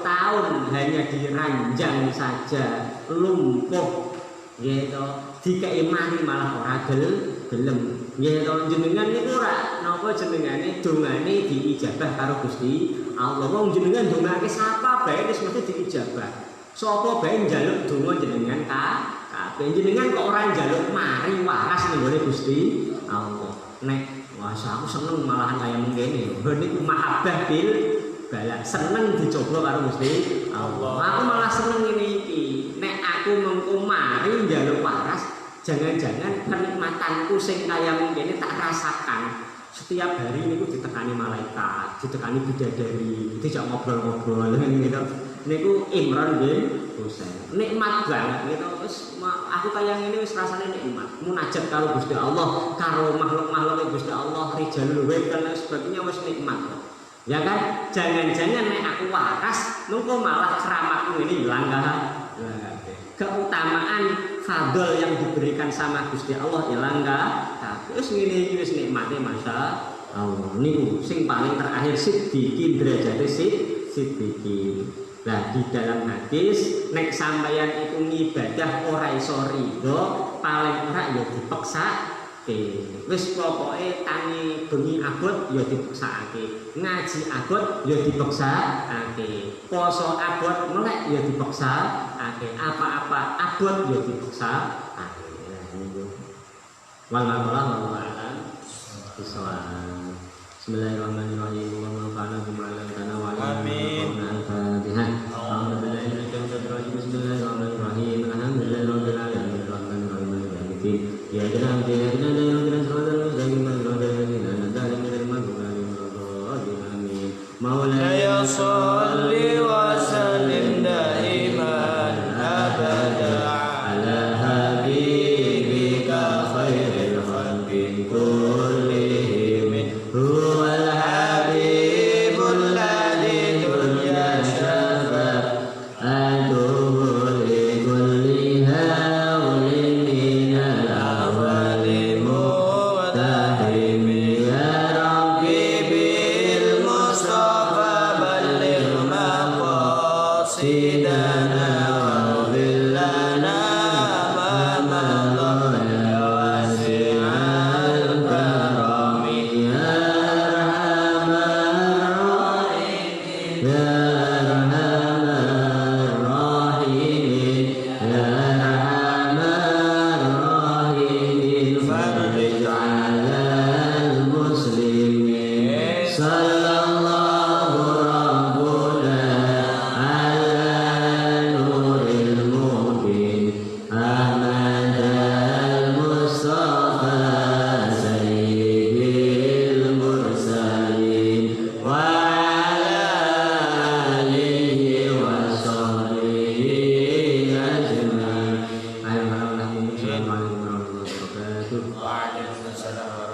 tahun hanya diranjang saja lumpuh gitu dikai mari malah ora gelem gitu jenengan niku ora napa jenengane dongane diijabah karo Gusti Allah wong jenengan dongake sapa bae wis mesti diijabah sapa bae njaluk donga jenengan kabeh jenengan kok ora njaluk mari waras ning gone Gusti Allah nek wah aku seneng malahan kaya mengkene niku mahabbah bil balak seneng dicoba karo Gusti Allah aku malah seneng ngene iki nek aku mengko mari njaluk waras jangan-jangan kenikmatanku sing kaya mengkene tak rasakan setiap hari niku ditekani malaikat ditekani bidadari dijak ngobrol-ngobrol gitu niku Imran bin Husain nikmat banget gitu wis aku kaya ngene wis rasane nikmat munajat karo Gusti Allah karo makhluk-makhluk Gusti Allah rijalul web dan lain sebagainya wis nikmat ya kan jangan-jangan nek aku waras mengko malah keramatku ini hilang keutamaan fadl yang diberikan sama Gusti Allah hilang wis ngene iki wis nikmate masya Allah niku sing paling terakhir siddiqin derajate siddiqin. Nah di dalam hadis nek sampeyan itu ngibadah ora iso ridho paling ora ya dipaksa wis pokoke tangi bengi abot ya dipaksake ngaji abot ya dipaksake poso abot melek ya dipaksake apa-apa abot ya dipaksake wallahu a'lam bishawab. Bismillahirrahmanirrahim. Wa kana bimalan kana wa amin. Al-Fatihah. Bismillahirrahmanirrahim. Alhamdulillahirabbil alamin. Arrahmanirrahim. Maliki yaumiddin. Ya kana ya kana ya kana siratal mustaqim. Maulana salli wa sallim daiman abada ala habibika khairil khalqi kullihim huwal habibul ladzi dunya سيدنا وظلنا أمام الله يا واسع الكرم يا أرحم الراحمين يا أرحم الراحمين يا أرحم الراحمين فرج على المسلمين صلى الله ربنا على نور المبين أحمد المصطفى سيد المرسلين وعلى آله وصحبه أجمعين. Assalamualaikum warahmatullahi wabarakatuh. Waalaikumsalam.